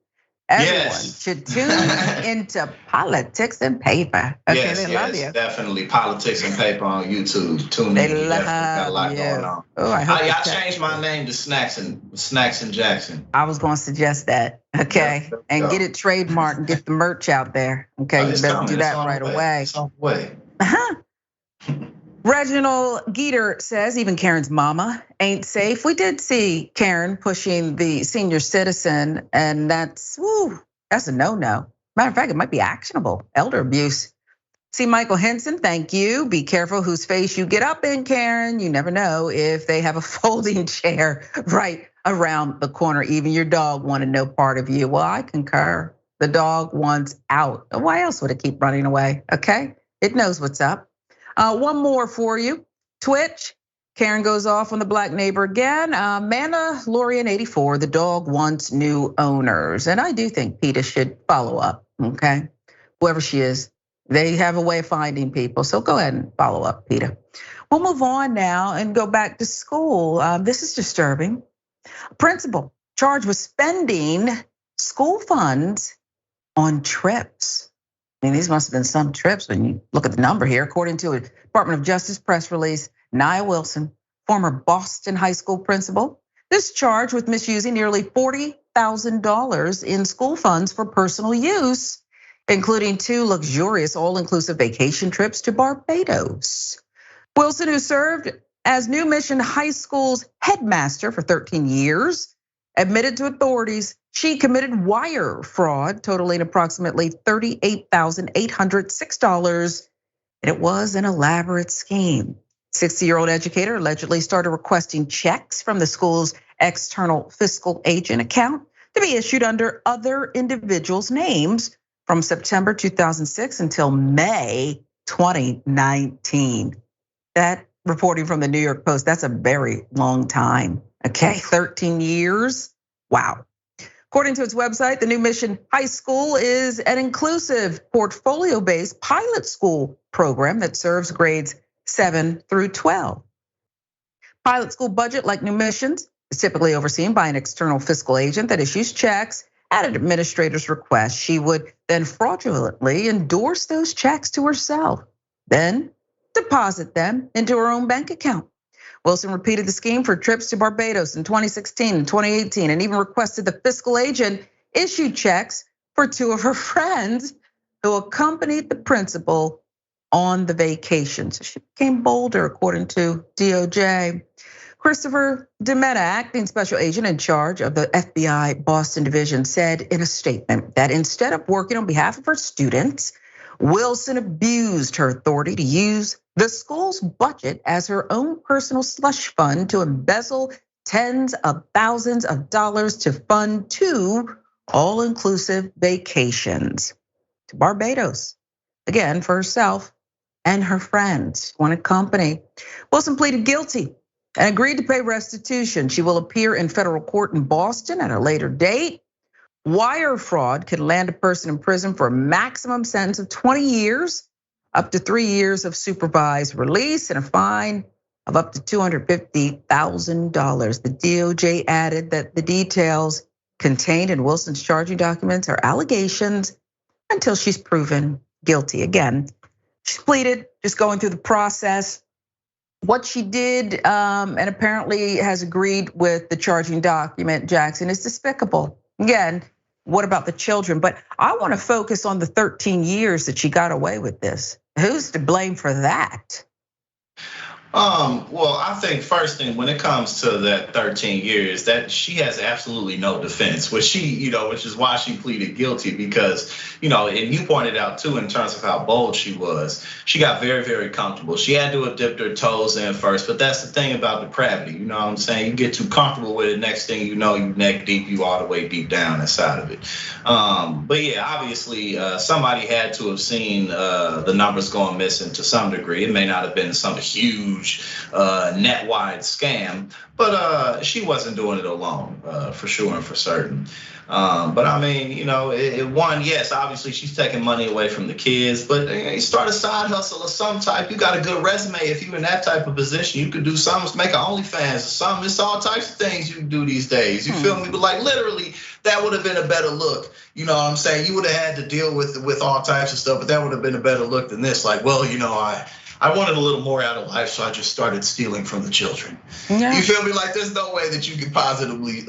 everyone should tune into Politics and Paper. Okay, they love you.
Definitely Politics and Paper on YouTube. Tune in.
They love
got a lot
you.
going on.
Oh, I
changed my name to Snacks and Jackson.
I was going to suggest that, okay? And get it trademarked and get the merch out there, okay? You better do that right away.
It's on the way.
Reginald Geeter says even Karen's mama ain't safe. We did see Karen pushing the senior citizen, and that's a no-no. Matter of fact, it might be actionable, elder abuse. See Michael Henson, thank you. Be careful whose face you get up in, Karen. You never know if they have a folding chair right around the corner. Even your dog wanted no part of you. Well, I concur. The dog wants out. Why else would it keep running away? Okay, it knows what's up. One more for you. Twitch, Karen goes off on the black neighbor again. Mandalorian 84, the dog wants new owners. And I do think PETA should follow up, okay? Whoever she is, they have a way of finding people. So go ahead and follow up, PETA. We'll move on now and go back to school. This is disturbing. Principal charged with spending school funds on trips. I mean, these must have been some trips when you look at the number here. According to a Department of Justice press release, Nia Wilson, former Boston High School principal, is charged with misusing nearly $40,000 in school funds for personal use, including 2 luxurious all-inclusive vacation trips to Barbados. Wilson, who served as New Mission High School's headmaster for 13 years, admitted to authorities she committed wire fraud totaling approximately $38,806, and it was an elaborate scheme. 60-year-old educator allegedly started requesting checks from the school's external fiscal agent account to be issued under other individuals' names from September 2006 until May 2019. That reporting from the New York Post, that's a very long time. Okay, 13 years, wow. According to its website, the New Mission High School is an inclusive portfolio-based pilot school program that serves grades 7 through 12. Pilot school budget, like New Mission's, is typically overseen by an external fiscal agent that issues checks at an administrator's request. She would then fraudulently endorse those checks to herself, then deposit them into her own bank account. Wilson repeated the scheme for trips to Barbados in 2016 and 2018, and even requested the fiscal agent issue checks for 2 of her friends who accompanied the principal on the vacation. So she became bolder, according to DOJ. Christopher DeMetta, acting special agent in charge of the FBI Boston division, said in a statement that instead of working on behalf of her students, Wilson abused her authority to use the school's budget as her own personal slush fund to embezzle tens of thousands of dollars to fund 2 all-inclusive vacations to Barbados, again for herself and her friends, one company. Wilson pleaded guilty and agreed to pay restitution. She will appear in federal court in Boston at a later date. Wire fraud could land a person in prison for a maximum sentence of 20 years, up to 3 years of supervised release, and a fine of up to $250,000. The DOJ added that the details contained in Wilson's charging documents are allegations until she's proven guilty. Again, she pleaded, just going through the process. What she did, and apparently has agreed with the charging document, Jackson, is despicable. Again, what about the children? But I want to focus on the 13 years that she got away with this. Who's to blame for that?
Well, I think first thing when it comes to that 13 years, that she has absolutely no defense, which is why she pleaded guilty, because, and you pointed out too, in terms of how bold she was, she got very, very comfortable. She had to have dipped her toes in first, but that's the thing about depravity. You know what I'm saying? You get too comfortable with it, next thing you know, you neck deep, you all the way deep down inside of it. But yeah, obviously somebody had to have seen the numbers going missing to some degree. It may not have been some huge net wide scam, but she wasn't doing it alone, for sure and for certain. But I mean, yes, obviously she's taking money away from the kids, but you start a side hustle of some type. You got a good resume. If you're in that type of position, you could do something, make an OnlyFans or something. It's all types of things you can do these days. You feel me? But like literally, that would have been a better look. You know what I'm saying? You would have had to deal with all types of stuff, but that would have been a better look than this. Like, well, I wanted a little more out of life, so I just started stealing from the children.
Yeah.
You feel me? Like there's no way that you could positively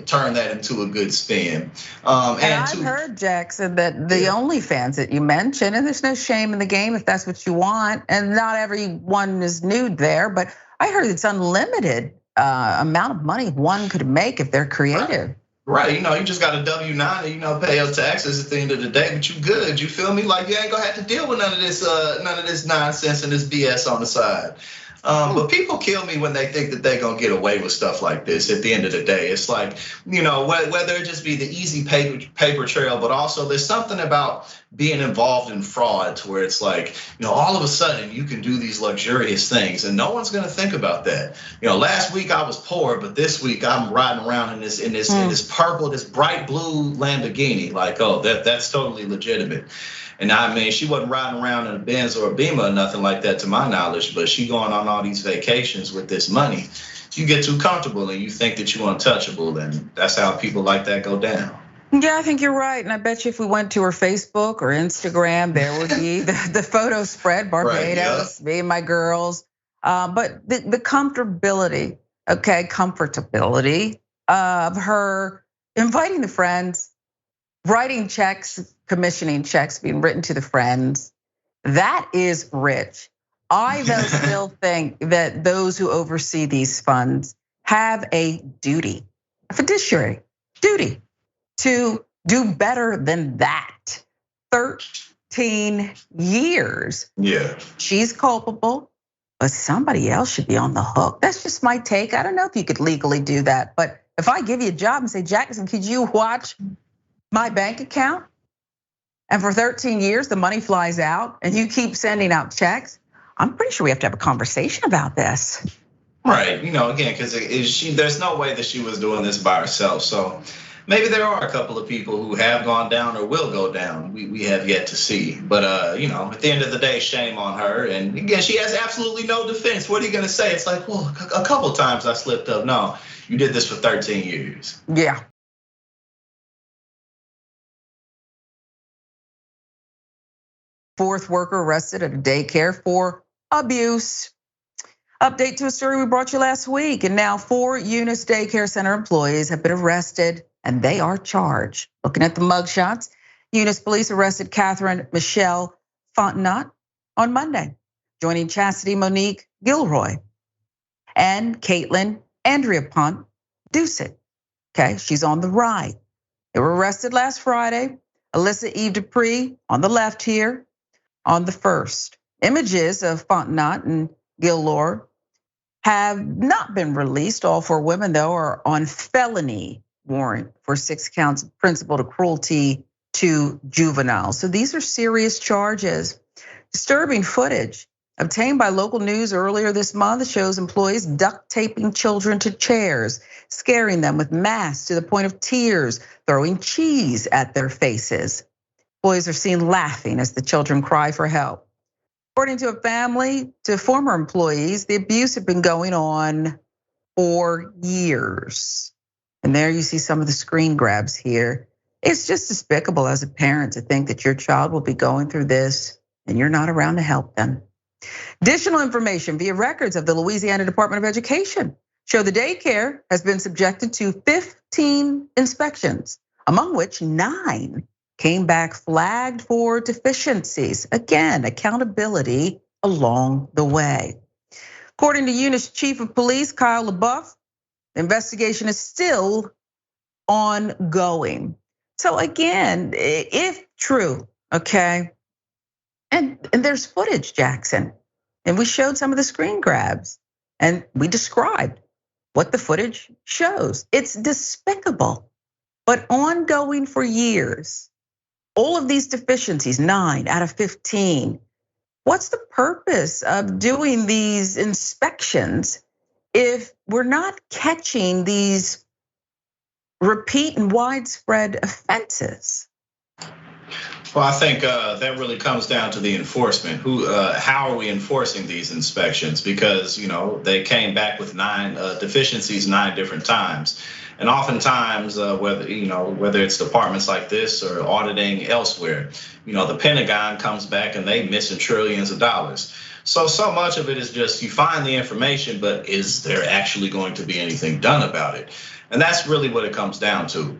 turn that into a good spin.
And I've heard, Jackson, that the OnlyFans that you mentioned, and there's no shame in the game if that's what you want, and not everyone is nude there, but I heard it's unlimited amount of money one could make if they're creative.
Right, you just got a W-9 and pay your taxes at the end of the day, but you good. You feel me? Like you ain't gonna have to deal with none of this nonsense and this BS on the side. But people kill me when they think that they're gonna get away with stuff like this. At the end of the day, it's like whether it just be the easy paper trail, but also there's something about being involved in fraud to where it's like all of a sudden you can do these luxurious things and no one's gonna think about that. Last week I was poor, but this week I'm riding around in this purple, this bright blue Lamborghini. Like, oh, that's totally legitimate. And I mean, she wasn't riding around in a Benz or a Beamer or nothing like that to my knowledge, but she going on all these vacations with this money. You get too comfortable and you think that you're untouchable, and that's how people like that go down.
Yeah, I think you're right. And I bet you if we went to her Facebook or Instagram, there would be the photo spread, Barbados, me and my girls. But the comfortability, comfortability of her inviting the friends, writing checks, commissioning checks being written to the friends, that is rich. I though still think that those who oversee these funds have a duty, a fiduciary duty to do better than that. 13 years.
Yeah.
She's culpable, but somebody else should be on the hook. That's just my take. I don't know if you could legally do that, but if I give you a job and say, Jackson, could you watch my bank account? And for 13 years, the money flies out and you keep sending out checks. I'm pretty sure we have to have a conversation about this.
Right, again, because there's no way that she was doing this by herself. So maybe there are a couple of people who have gone down or will go down. We have yet to see. But at the end of the day, shame on her. And again, she has absolutely no defense. What are you gonna say? It's like, well, a couple times I slipped up. No, you did this for 13 years.
Yeah. Fourth worker arrested at a daycare for abuse. Update to a story we brought you last week. And now 4 Eunice Daycare Center employees have been arrested and they are charged. Looking at the mugshots, Eunice police arrested Catherine Michelle Fontenot on Monday, joining Chastity Monique Gilroy and Caitlin Andrea Pont Doucet. Okay, she's on the right. They were arrested last Friday. Alyssa Eve Dupree on the left here. On the first, images of Fontenot and Gilroy have not been released. All 4 women, though, are on felony warrant for 6 counts of principal to cruelty to juveniles. So these are serious charges. Disturbing footage obtained by local news earlier this month shows employees duct taping children to chairs, scaring them with masks to the point of tears, throwing cheese at their faces. Boys are seen laughing as the children cry for help. According to a family, to former employees, the abuse had been going on for years. And there you see some of the screen grabs here. It's just despicable as a parent to think that your child will be going through this and you're not around to help them. Additional information via records of the Louisiana Department of Education show the daycare has been subjected to 15 inspections, among which 9 came back flagged for deficiencies. Again, accountability along the way. According to Eunice Chief of Police Kyle LaBeouf, the investigation is still ongoing. So again, if true, okay, and there's footage, Jackson, and we showed some of the screen grabs, and we described what the footage shows. It's despicable, but ongoing for years. All of these deficiencies, 9 out of 15. What's the purpose of doing these inspections if we're not catching these repeat and widespread offenses?
Well, I think that really comes down to the enforcement. How are we enforcing these inspections? Because they came back with 9 deficiencies 9 different times. And oftentimes, whether it's departments like this or auditing elsewhere, the Pentagon comes back and they missing trillions of dollars. So much of it is just you find the information, but is there actually going to be anything done about it? And that's really what it comes down to.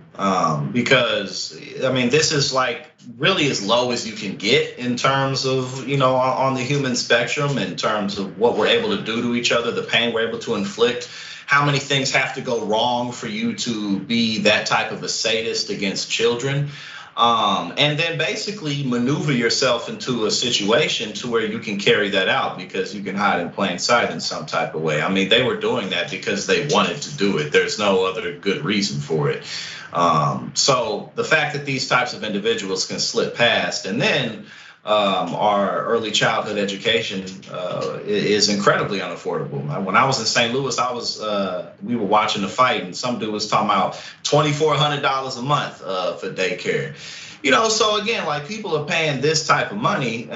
Because I mean, this is like really as low as you can get in terms of, on the human spectrum, in terms of what we're able to do to each other, the pain we're able to inflict. How many things have to go wrong for you to be that type of a sadist against children? And then basically maneuver yourself into a situation to where you can carry that out because you can hide in plain sight in some type of way. I mean, they were doing that because they wanted to do it. There's no other good reason for it. So the fact that these types of individuals can slip past, and then our early childhood education is incredibly unaffordable. When I was in St. Louis, we were watching a fight, and some dude was talking about $2,400 a month for daycare. So again, like people are paying this type of money.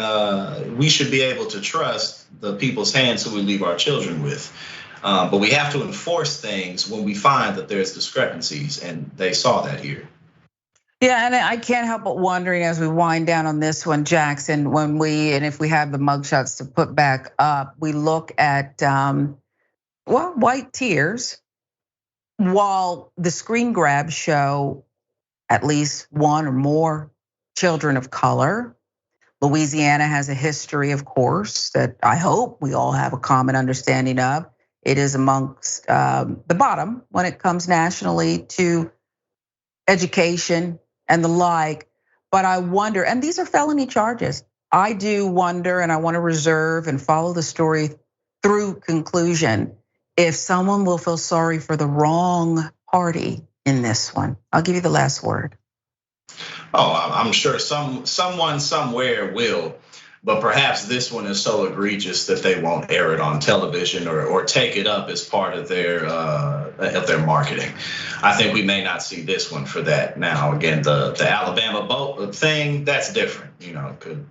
We should be able to trust the people's hands who we leave our children with. But we have to enforce things when we find that there's discrepancies, and they saw that here.
Yeah, and I can't help but wondering as we wind down on this one, Jackson, if we have the mugshots to put back up, we look at, white tears, while the screen grabs show at least one or more children of color. Louisiana has a history, of course, that I hope we all have a common understanding of. It is amongst the bottom when it comes nationally to education and the like, but I wonder, and these are felony charges. I do wonder, and I want to reserve and follow the story through conclusion, if someone will feel sorry for the wrong party in this one. I'll give you the last word.
Oh, I'm sure someone somewhere will, but perhaps this one is so egregious that they won't air it on television or take it up as part of their marketing. I think we may not see this one for that. Now, again, the Alabama boat thing, that's different,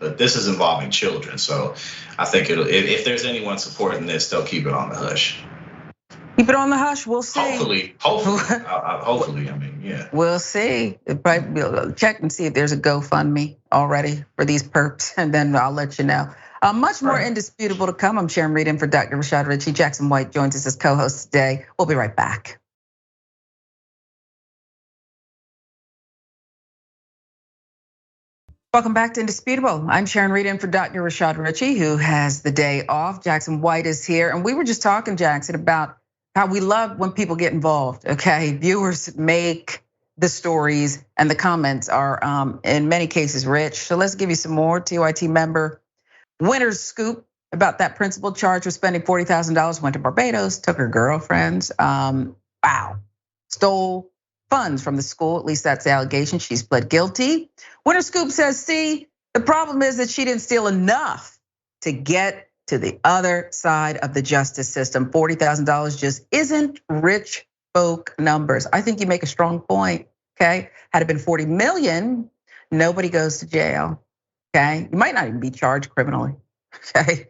but this is involving children. So I think if there's anyone supporting this, they'll keep it on the hush.
Keep it on the hush. We'll see.
Hopefully. I mean, yeah.
We'll see. Probably check and see if there's a GoFundMe already for these perps, and then I'll let you know. Much more indisputable to come. I'm Sharon Reed in for Dr. Rashad Ritchie. Jackson White joins us as co-host today. We'll be right back. Welcome back to Indisputable. I'm Sharon Reed in for Dr. Rashad Ritchie, who has the day off. Jackson White is here, and we were just talking, Jackson, about how we love when people get involved, okay? Viewers make the stories, and the comments are, in many cases, rich. So let's give you some more. TYT member Winter's scoop about that principal charged with spending $40,000, went to Barbados, took her girlfriends. Wow, stole funds from the school, at least that's the allegation. She's pled guilty. Winter's scoop says, see, the problem is that she didn't steal enough to get to the other side of the justice system. $40,000 just isn't rich folk numbers. I think you make a strong point, okay? Had it been 40 million, nobody goes to jail, okay? You might not even be charged criminally, okay?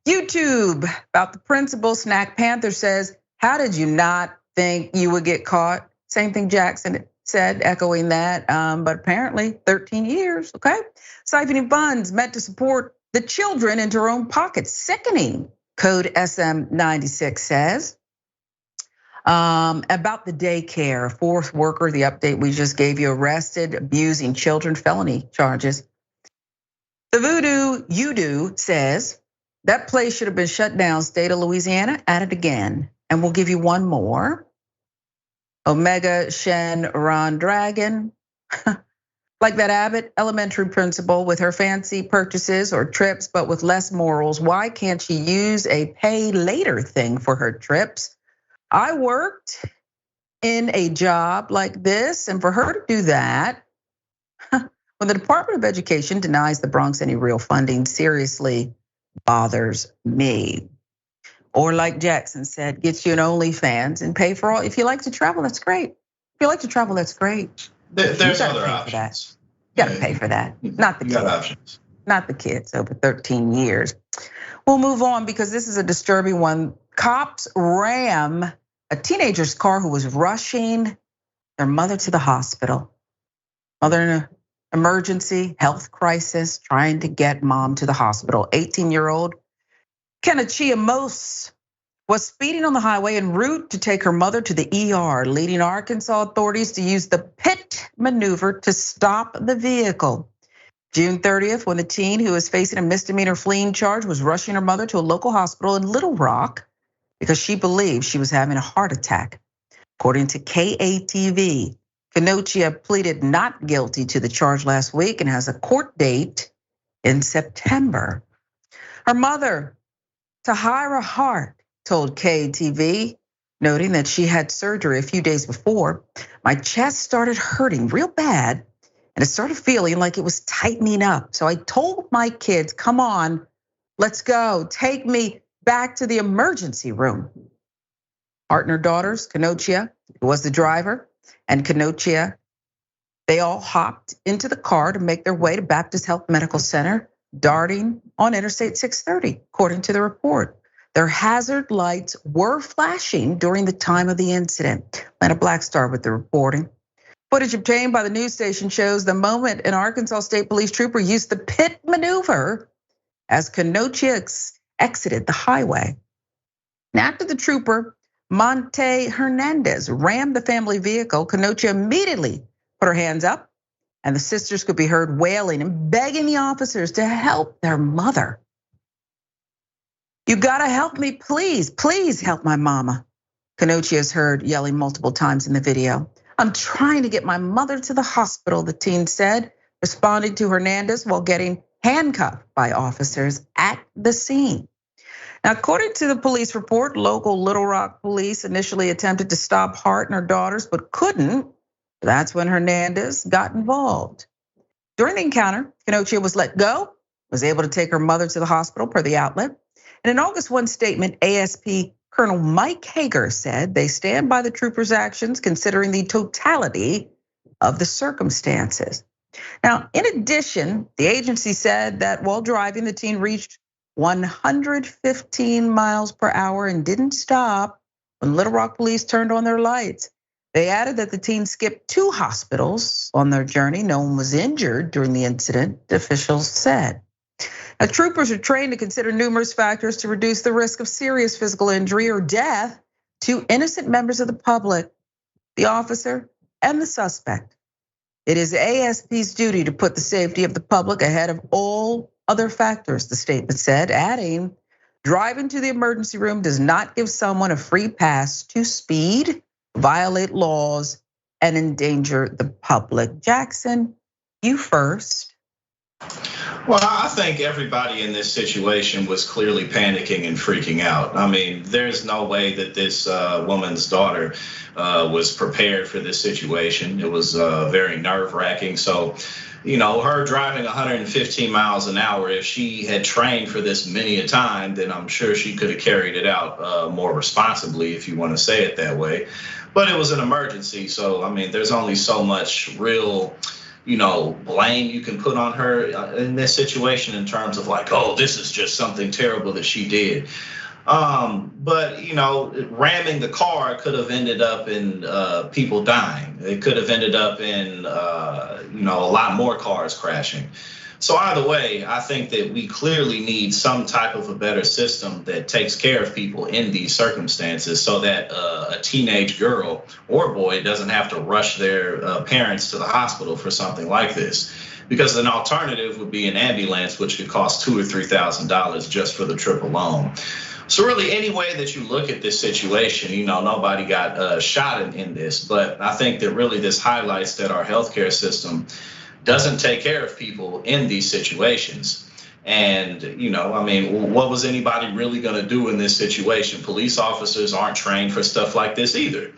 YouTube, about the principal, Snack Panther says, how did you not think you would get caught? Same thing Jackson said, echoing that, but apparently 13 years, okay? Siphoning funds meant to support the children into her own pockets, sickening, code SM96 says. About the daycare, a fourth worker, the update we just gave you, arrested, abusing children, felony charges. The Voodoo You Do says, that place should have been shut down, state of Louisiana, at it again. And we'll give you one more. Omega Shen Ron Dragon. Like that Abbott elementary principal with her fancy purchases or trips, but with less morals. Why can't she use a pay later thing for her trips? I worked in a job like this, and for her to do that, when the Department of Education denies the Bronx any real funding, seriously bothers me. Or like Jackson said, get you an OnlyFans and pay for all. If you like to travel, that's great. If you like to travel, that's great.
There's other options.
You gotta pay for that, not the kids. Not the kids over 13 years. We'll move on because this is a disturbing one. Cops ram a teenager's car who was rushing their mother to the hospital. Mother in an emergency health crisis, trying to get mom to the hospital. 18-year-old Kenachia Mose was speeding on the highway en route to take her mother to the ER, leading Arkansas authorities to use the pit maneuver to stop the vehicle. June 30th, when the teen who is facing a misdemeanor fleeing charge was rushing her mother to a local hospital in Little Rock because she believed she was having a heart attack. According to KATV, Kenachia pleaded not guilty to the charge last week and has a court date in September. Her mother, Tahira Hart, told KATV, noting that she had surgery a few days before. My chest started hurting real bad, and it started feeling like it was tightening up. So I told my kids, come on, let's go, take me back to the emergency room. Hart and her daughters, Kenachia, who was the driver, and Kenachia, they all hopped into the car to make their way to Baptist Health Medical Center, darting on Interstate 630, according to the report. Their hazard lights were flashing during the time of the incident. Atlanta Black Star with the reporting. Footage obtained by the news station shows the moment an Arkansas State Police trooper used the pit maneuver as Kenachia exited the highway. And after the trooper, Monte Hernandez, rammed the family vehicle, Kenachia immediately put her hands up, and the sisters could be heard wailing and begging the officers to help their mother. You gotta help me, please, please help my mama. Kenachia is heard yelling multiple times in the video. I'm trying to get my mother to the hospital, the teen said, responding to Hernandez while getting handcuffed by officers at the scene. Now, according to the police report, local Little Rock police initially attempted to stop Hart and her daughters, but couldn't. That's when Hernandez got involved. During the encounter, Kenachia was let go, was able to take her mother to the hospital per the outlet. In an August 1 statement, ASP Colonel Mike Hager said they stand by the troopers' actions considering the totality of the circumstances. Now, in addition, the agency said that while driving, the teen reached 115 miles per hour and didn't stop when Little Rock police turned on their lights. They added that the teen skipped 2 hospitals on their journey. No one was injured during the incident, officials said. Now, troopers are trained to consider numerous factors to reduce the risk of serious physical injury or death to innocent members of the public, the officer, and the suspect. It is ASP's duty to put the safety of the public ahead of all other factors, the statement said, adding, driving to the emergency room does not give someone a free pass to speed, violate laws, and endanger the public. Jackson, you first.
Well, I think everybody in this situation was clearly panicking and freaking out. I mean, there's no way that this woman's daughter was prepared for this situation. It was very nerve-wracking. So, her driving 115 miles an hour, if she had trained for this many a time, then I'm sure she could have carried it out more responsibly, if you want to say it that way. But it was an emergency. So, I mean, there's only so much real blame you can put on her in this situation in terms of like, oh, this is just something terrible that she did. But ramming the car could have ended up in people dying. It could have ended up in a lot more cars crashing. So either way, I think that we clearly need some type of a better system that takes care of people in these circumstances so that a teenage girl or boy doesn't have to rush their parents to the hospital for something like this. Because an alternative would be an ambulance, which could cost $2,000 or $3,000 just for the trip alone. So really, any way that you look at this situation, nobody got shot in this. But I think that really this highlights that our healthcare system doesn't take care of people in these situations. And, what was anybody really gonna do in this situation? Police officers aren't trained for stuff like this either.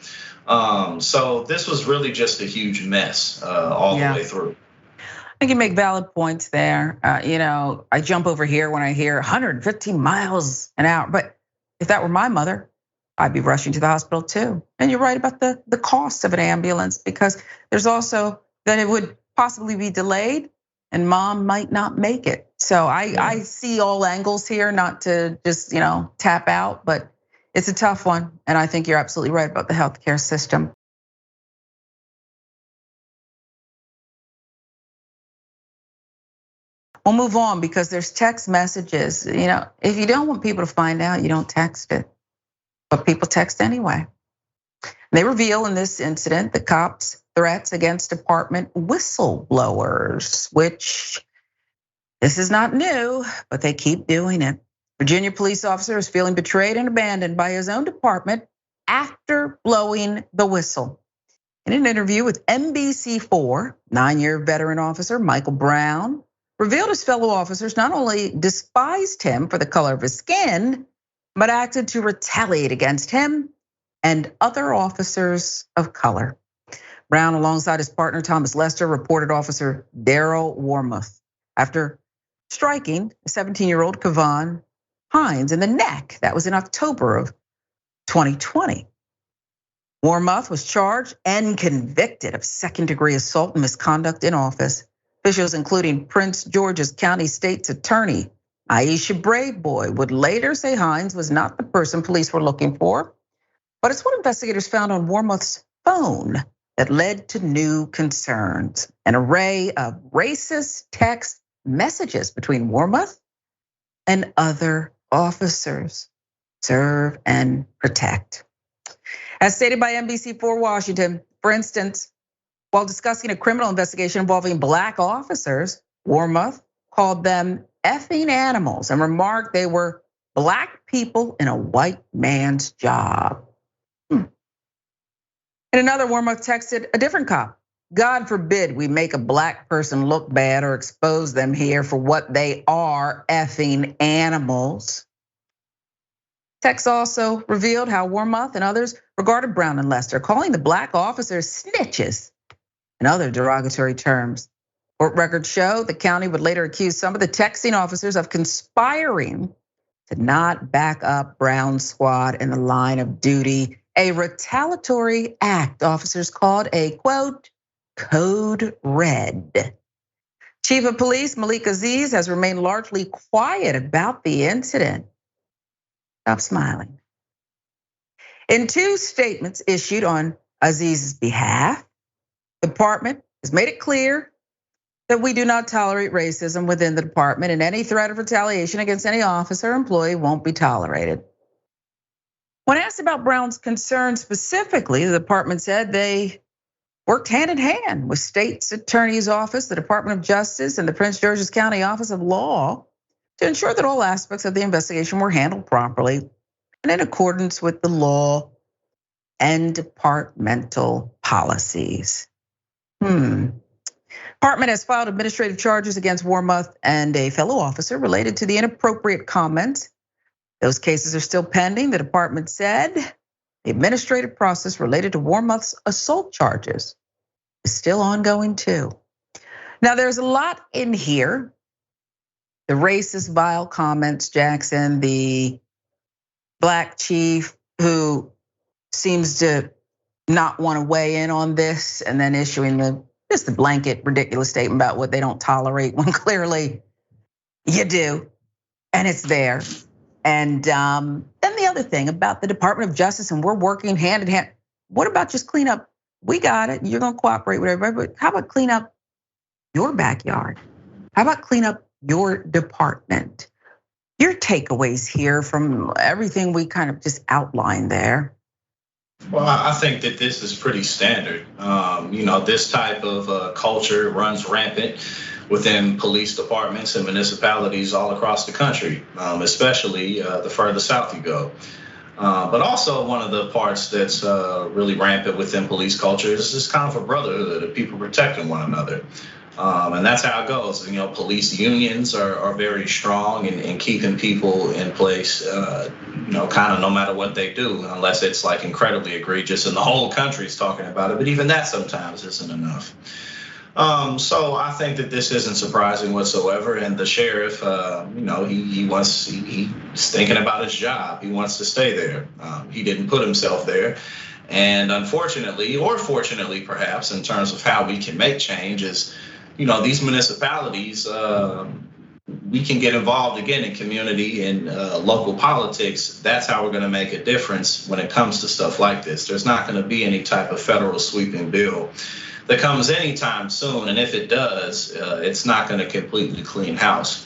So this was really just a huge mess all the way through.
I think you make valid points there. I jump over here when I hear 115 miles an hour, but if that were my mother, I'd be rushing to the hospital too. And you're right about the cost of an ambulance, because there's also that it would possibly be delayed and mom might not make it. So I see all angles here, not to just tap out, but it's a tough one. And I think you're absolutely right about the healthcare system. We'll move on because there's text messages. If you don't want people to find out, you don't text it. But people text anyway. They reveal in this incident the cops' threats against department whistleblowers, which this is not new, but they keep doing it. Virginia police officer is feeling betrayed and abandoned by his own department after blowing the whistle. In an interview with NBC4, 9-year veteran officer Michael Brown revealed his fellow officers not only despised him for the color of his skin, but acted to retaliate against him and other officers of color. Brown, alongside his partner Thomas Lester, reported Officer Daryl Wormuth after striking a 17-year-old Kevon Hines in the neck. That was in October of 2020. Wormuth was charged and convicted of second-degree assault and misconduct in office. Officials, including Prince George's County State's Attorney Aisha Braveboy, would later say Hines was not the person police were looking for. But it's what investigators found on Wormuth's phone that led to new concerns. An array of racist text messages between Wormuth and other officers. Serve and protect. As stated by NBC4 Washington, for instance, while discussing a criminal investigation involving Black officers, Wormuth called them effing animals and remarked they were Black people in a white man's job. In another, Wormuth texted a different cop, "God forbid we make a Black person look bad or expose them here for what they are, effing animals." Text also revealed how Wormuth and others regarded Brown and Lester, calling the Black officers snitches and other derogatory terms. Court records show the county would later accuse some of the texting officers of conspiring to not back up Brown's squad in the line of duty, a retaliatory act officers called a, quote, code red. Chief of Police Malik Aziz has remained largely quiet about the incident. Stop smiling. In 2 statements issued on Aziz's behalf, the department has made it clear that we do not tolerate racism within the department, and any threat of retaliation against any officer or employee won't be tolerated. When asked about Brown's concerns specifically, the department said they worked hand in hand with State's Attorney's Office, the Department of Justice, and the Prince George's County Office of Law to ensure that all aspects of the investigation were handled properly and in accordance with the law and departmental policies. Department has filed administrative charges against Wormuth and a fellow officer related to the inappropriate comments. Those cases are still pending. The department said the administrative process related to Wormuth's assault charges is still ongoing too. Now there's a lot in here. The racist, vile comments, Jackson, the Black chief who seems to not want to weigh in on this, and then issuing just the blanket ridiculous statement about what they don't tolerate when clearly you do, and it's there. And then the other thing about the Department of Justice, and we're working hand in hand. What about just clean up? We got it. You're gonna cooperate with everybody, but how about clean up your backyard? How about clean up your department? Your takeaways here from everything we kind of just outlined there.
Well, I think that this is pretty standard. This type of culture runs rampant within police departments and municipalities all across the country, especially the further south you go. But also one of the parts that's really rampant within police culture is this kind of a brotherhood of people protecting one another. And that's how it goes. Police unions are very strong in keeping people in place, kind of no matter what they do, unless it's like incredibly egregious and the whole country's talking about it. But even that sometimes isn't enough. So I think that this isn't surprising whatsoever. And the sheriff, he's thinking about his job. He wants to stay there. He didn't put himself there. And unfortunately, or fortunately perhaps, in terms of how we can make change is, these municipalities, we can get involved again in community and local politics. That's how we're gonna make a difference when it comes to stuff like this. There's not gonna be any type of federal sweeping bill that comes anytime soon. And if it does, it's not going to completely clean house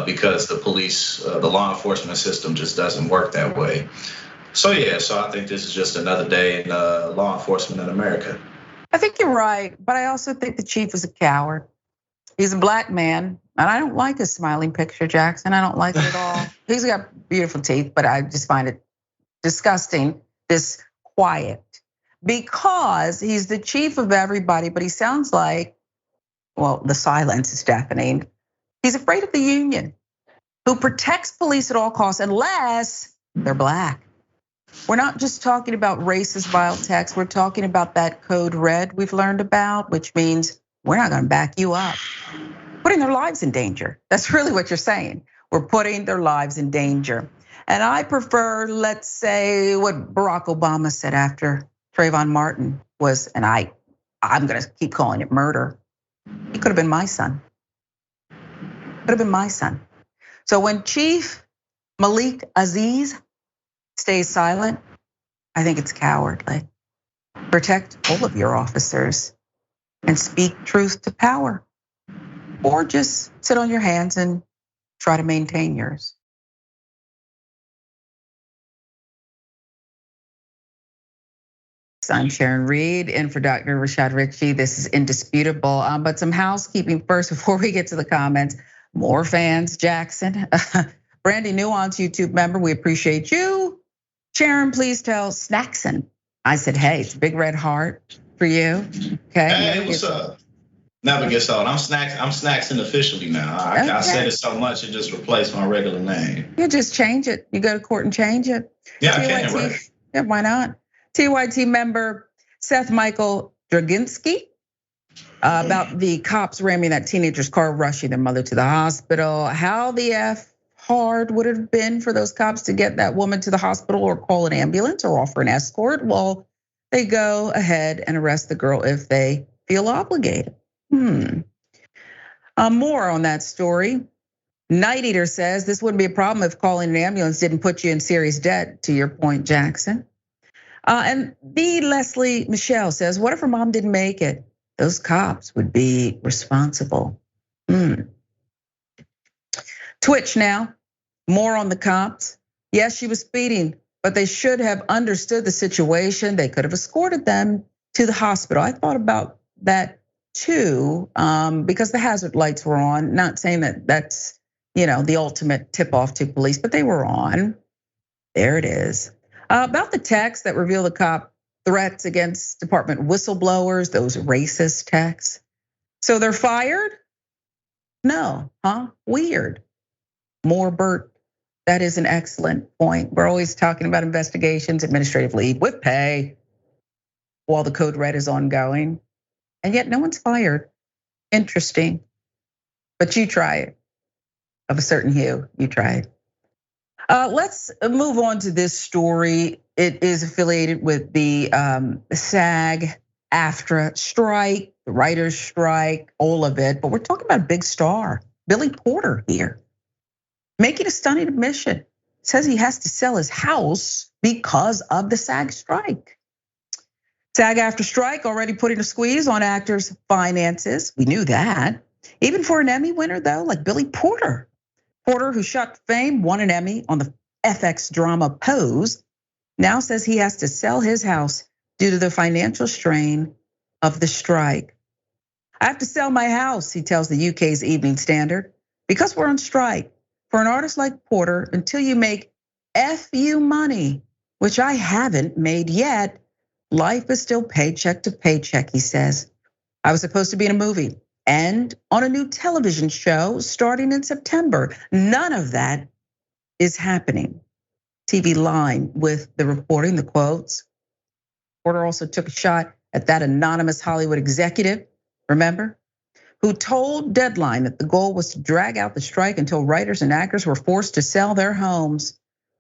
because the police, the law enforcement system just doesn't work that way. So yeah, so I think this is just another day in law enforcement in America.
I think you're right, but I also think the chief is a coward. He's a black man, and I don't like his smiling picture, Jackson. I don't like it at all. He's got beautiful teeth, but I just find it disgusting, this quiet. Because he's the chief of everybody, but he sounds like, well, the silence is deafening. He's afraid of the union, who protects police at all costs unless they're black. We're not just talking about racist vile text, we're talking about that code red we've learned about, which means we're not gonna back you up. Putting their lives in danger. That's really what you're saying. We're putting their lives in danger. And I prefer, let's say, what Barack Obama said after Trayvon Martin was, and I'm gonna keep calling it murder. He could have been my son. Could have been my son. So when Chief Malik Aziz stays silent, I think it's cowardly. Protect all of your officers and speak truth to power. Or just sit on your hands and try to maintain yours. I'm Sharon Reed, in for Dr. Rashad Ritchie. This is indisputable, but some housekeeping first before we get to the comments. More fans, Jackson. Brandy Nuance, YouTube member, we appreciate you. Sharon, please tell Snackson. I said, hey, it's a big red heart for you. Okay.
Hey, what's up? Never gets old. I'm Snackson officially now. I said it so much it just replaced my regular name.
You just change it. You go to court and change it.
Yeah, I can, right?
Yeah, why not? TYT member Seth Michael Draginski about the cops ramming that teenager's car, rushing their mother to the hospital. How the F hard would it have been for those cops to get that woman to the hospital or call an ambulance or offer an escort? Well, they go ahead and arrest the girl if they feel obligated. More on that story. Night Eater says this wouldn't be a problem if calling an ambulance didn't put you in serious debt, to your point, Jackson. And the Leslie Michelle says, what if her mom didn't make it? Those cops would be responsible. Twitch now, more on the cops. Yes, she was speeding, but they should have understood the situation. They could have escorted them to the hospital. I thought about that too, because the hazard lights were on. Not saying that that's, the ultimate tip off to police, but they were on. There it is. About the text that reveal the cop threats against department whistleblowers, those racist texts. So they're fired? No, huh? Weird. More Bert, that is an excellent point. We're always talking about investigations, administrative leave with pay while the code red is ongoing. And yet no one's fired. Interesting. But you try it. Of a certain hue, you try it. Let's move on to this story. It is affiliated with the SAG-AFTRA strike, the writers' strike, all of it. But we're talking about a big star, Billy Porter here, making a stunning admission. Says he has to sell his house because of the SAG strike. SAG-AFTRA strike already putting a squeeze on actors' finances. We knew that. Even for an Emmy winner, though, like Billy Porter. Porter, who shot fame, won an Emmy on the FX drama Pose, now says he has to sell his house due to the financial strain of the strike. I have to sell my house, he tells the UK's Evening Standard, because we're on strike. For an artist like Porter, until you make FU money, which I haven't made yet, life is still paycheck to paycheck, he says. I was supposed to be in a movie and on a new television show starting in September. None of that is happening. TV Line with the reporting, the quotes. Porter also took a shot at that anonymous Hollywood executive, remember? Who told Deadline that the goal was to drag out the strike until writers and actors were forced to sell their homes.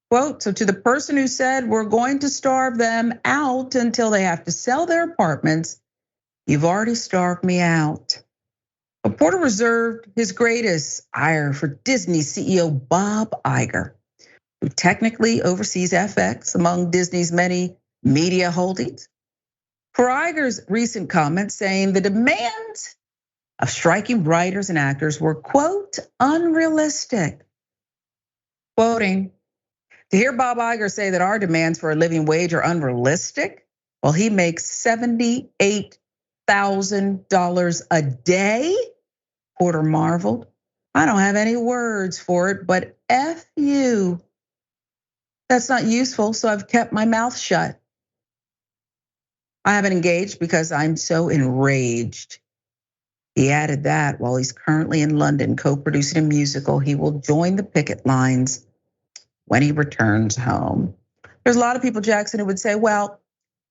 Quote, so to the person who said we're going to starve them out until they have to sell their apartments, you've already starved me out. But Porter reserved his greatest ire for Disney CEO Bob Iger, who technically oversees FX among Disney's many media holdings. for Iger's recent comments saying the demands of striking writers and actors were, quote, unrealistic. Quoting, to hear Bob Iger say that our demands for a living wage are unrealistic, well, he makes $78,000 a day, Porter marveled. I don't have any words for it, but F you. That's not useful, so I've kept my mouth shut. I haven't engaged because I'm so enraged. He added that while he's currently in London co-producing a musical, he will join the picket lines when he returns home. There's a lot of people, Jackson, who would say, well,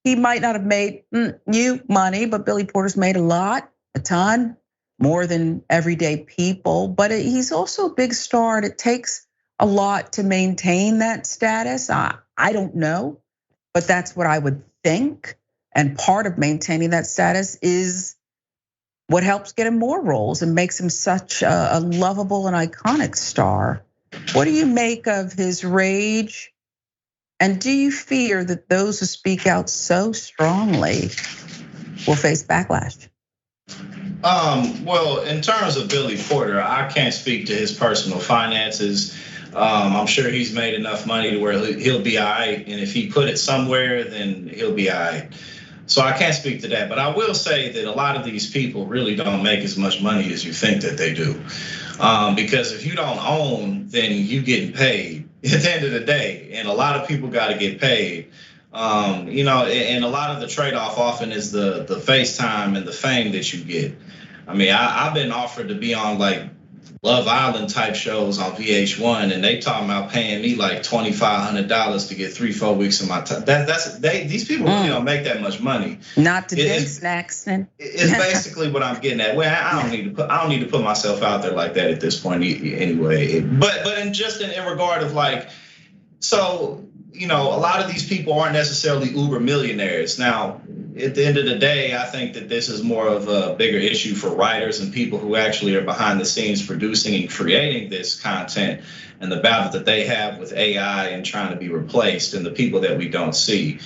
he might not have made you money, but Billy Porter's made a lot, a ton, more than everyday people. But he's also a big star, and it takes a lot to maintain that status. I don't know, but that's what I would think. And part of maintaining that status is what helps get him more roles and makes him such a lovable and iconic star. What do you make of his rage? And do you fear that those who speak out so strongly will face backlash?
Well, in terms of Billy Porter, I can't speak to his personal finances. I'm sure he's made enough money to where he'll be all right. And if he put it somewhere, then he'll be all right. So I can't speak to that, but I will say that a lot of these people really don't make as much money as you think that they do. Because if you don't own, then you getting paid at the end of the day. And a lot of people got to get paid. And a lot of the trade-off often is the FaceTime and the fame that you get. I mean, I've been offered to be on like Love Island type shows on VH1, and they talking about paying me like $2,500 to get 3-4 weeks of my time. These people really don't make that much money.
Not today, Snackson.
It's basically what I'm getting at. Well, I don't need to put myself out there like that at this point anyway. But in regard of like, so a lot of these people aren't necessarily uber millionaires. Now, at the end of the day, I think that this is more of a bigger issue for writers and people who actually are behind the scenes producing and creating this content, and the battle that they have with AI and trying to be replaced, and the people that we don't see.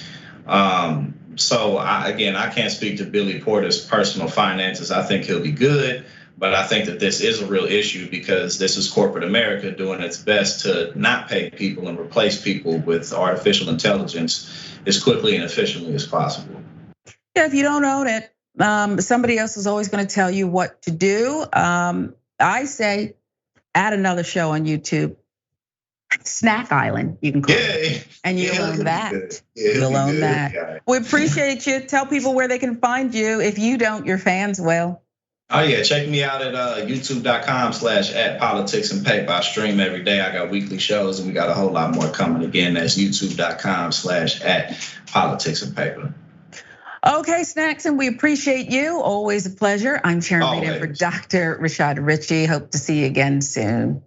So I can't speak to Billy Porter's personal finances. I think he'll be good, but I think that this is a real issue because this is corporate America doing its best to not pay people and replace people with artificial intelligence as quickly and efficiently as possible.
Yeah, if you don't own it, somebody else is always going to tell you what to do. I say add another show on YouTube, Snack Island, you can call it, and you'll own that. You'll own that. We appreciate you. Tell people where they can find you. If you don't, your fans will.
Oh yeah, check me out at youtube.com/@politicsandpaper. I stream every day. I got weekly shows, and we got a whole lot more coming. Again, that's youtube.com/@politicsandpaper.
Okay, Snacks, and we appreciate you. Always a pleasure. I'm Sharon Reed in for Dr. Rashad Ritchie. Hope to see you again soon.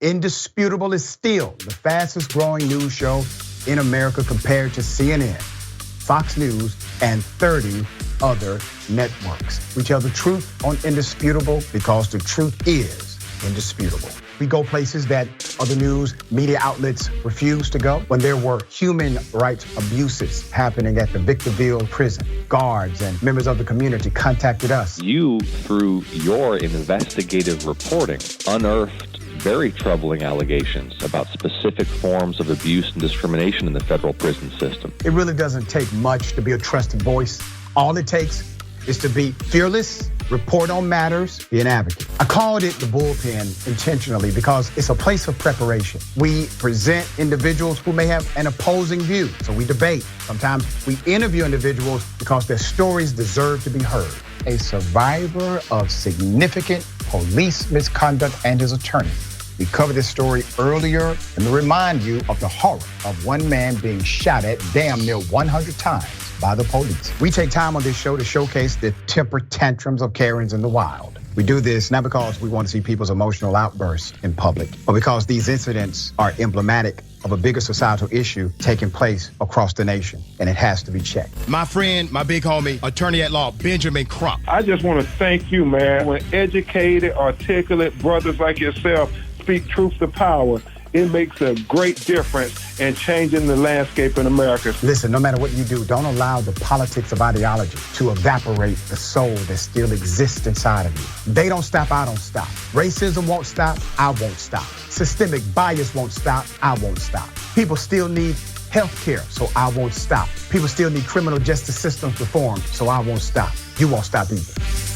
Indisputable is still the fastest growing news show in America compared to CNN, Fox News, and 30 other networks. We tell the truth on Indisputable because the truth is indisputable. We go places that other news media outlets refuse to go. When there were human rights abuses happening at the Victorville prison, guards and members of the community contacted us.
You, through your investigative reporting, unearthed very troubling allegations about specific forms of abuse and discrimination in the federal prison system.
It really doesn't take much to be a trusted voice. All it takes is to be fearless, report on matters, be an advocate. I called it the bullpen intentionally because it's a place of preparation. We present individuals who may have an opposing view, so we debate. Sometimes we interview individuals because their stories deserve to be heard. A survivor of significant police misconduct and his attorney. We covered this story earlier and to remind you of the horror of one man being shot at damn near 100 times by the police. We take time on this show to showcase the temper tantrums of Karens in the wild. We do this not because we want to see people's emotional outbursts in public, but because these incidents are emblematic of a bigger societal issue taking place across the nation, and it has to be checked.
My friend, my big homie, attorney at law, Benjamin Crump.
I just want to thank you, man. When educated, articulate brothers like yourself speak truth to power, it makes a great difference in changing the landscape in America.
Listen, no matter what you do, don't allow the politics of ideology to evaporate the soul that still exists inside of you. They don't stop, I don't stop. Racism won't stop, I won't stop. Systemic bias won't stop, I won't stop. People still need health care, so I won't stop. People still need criminal justice systems reformed, so I won't stop. You won't stop either.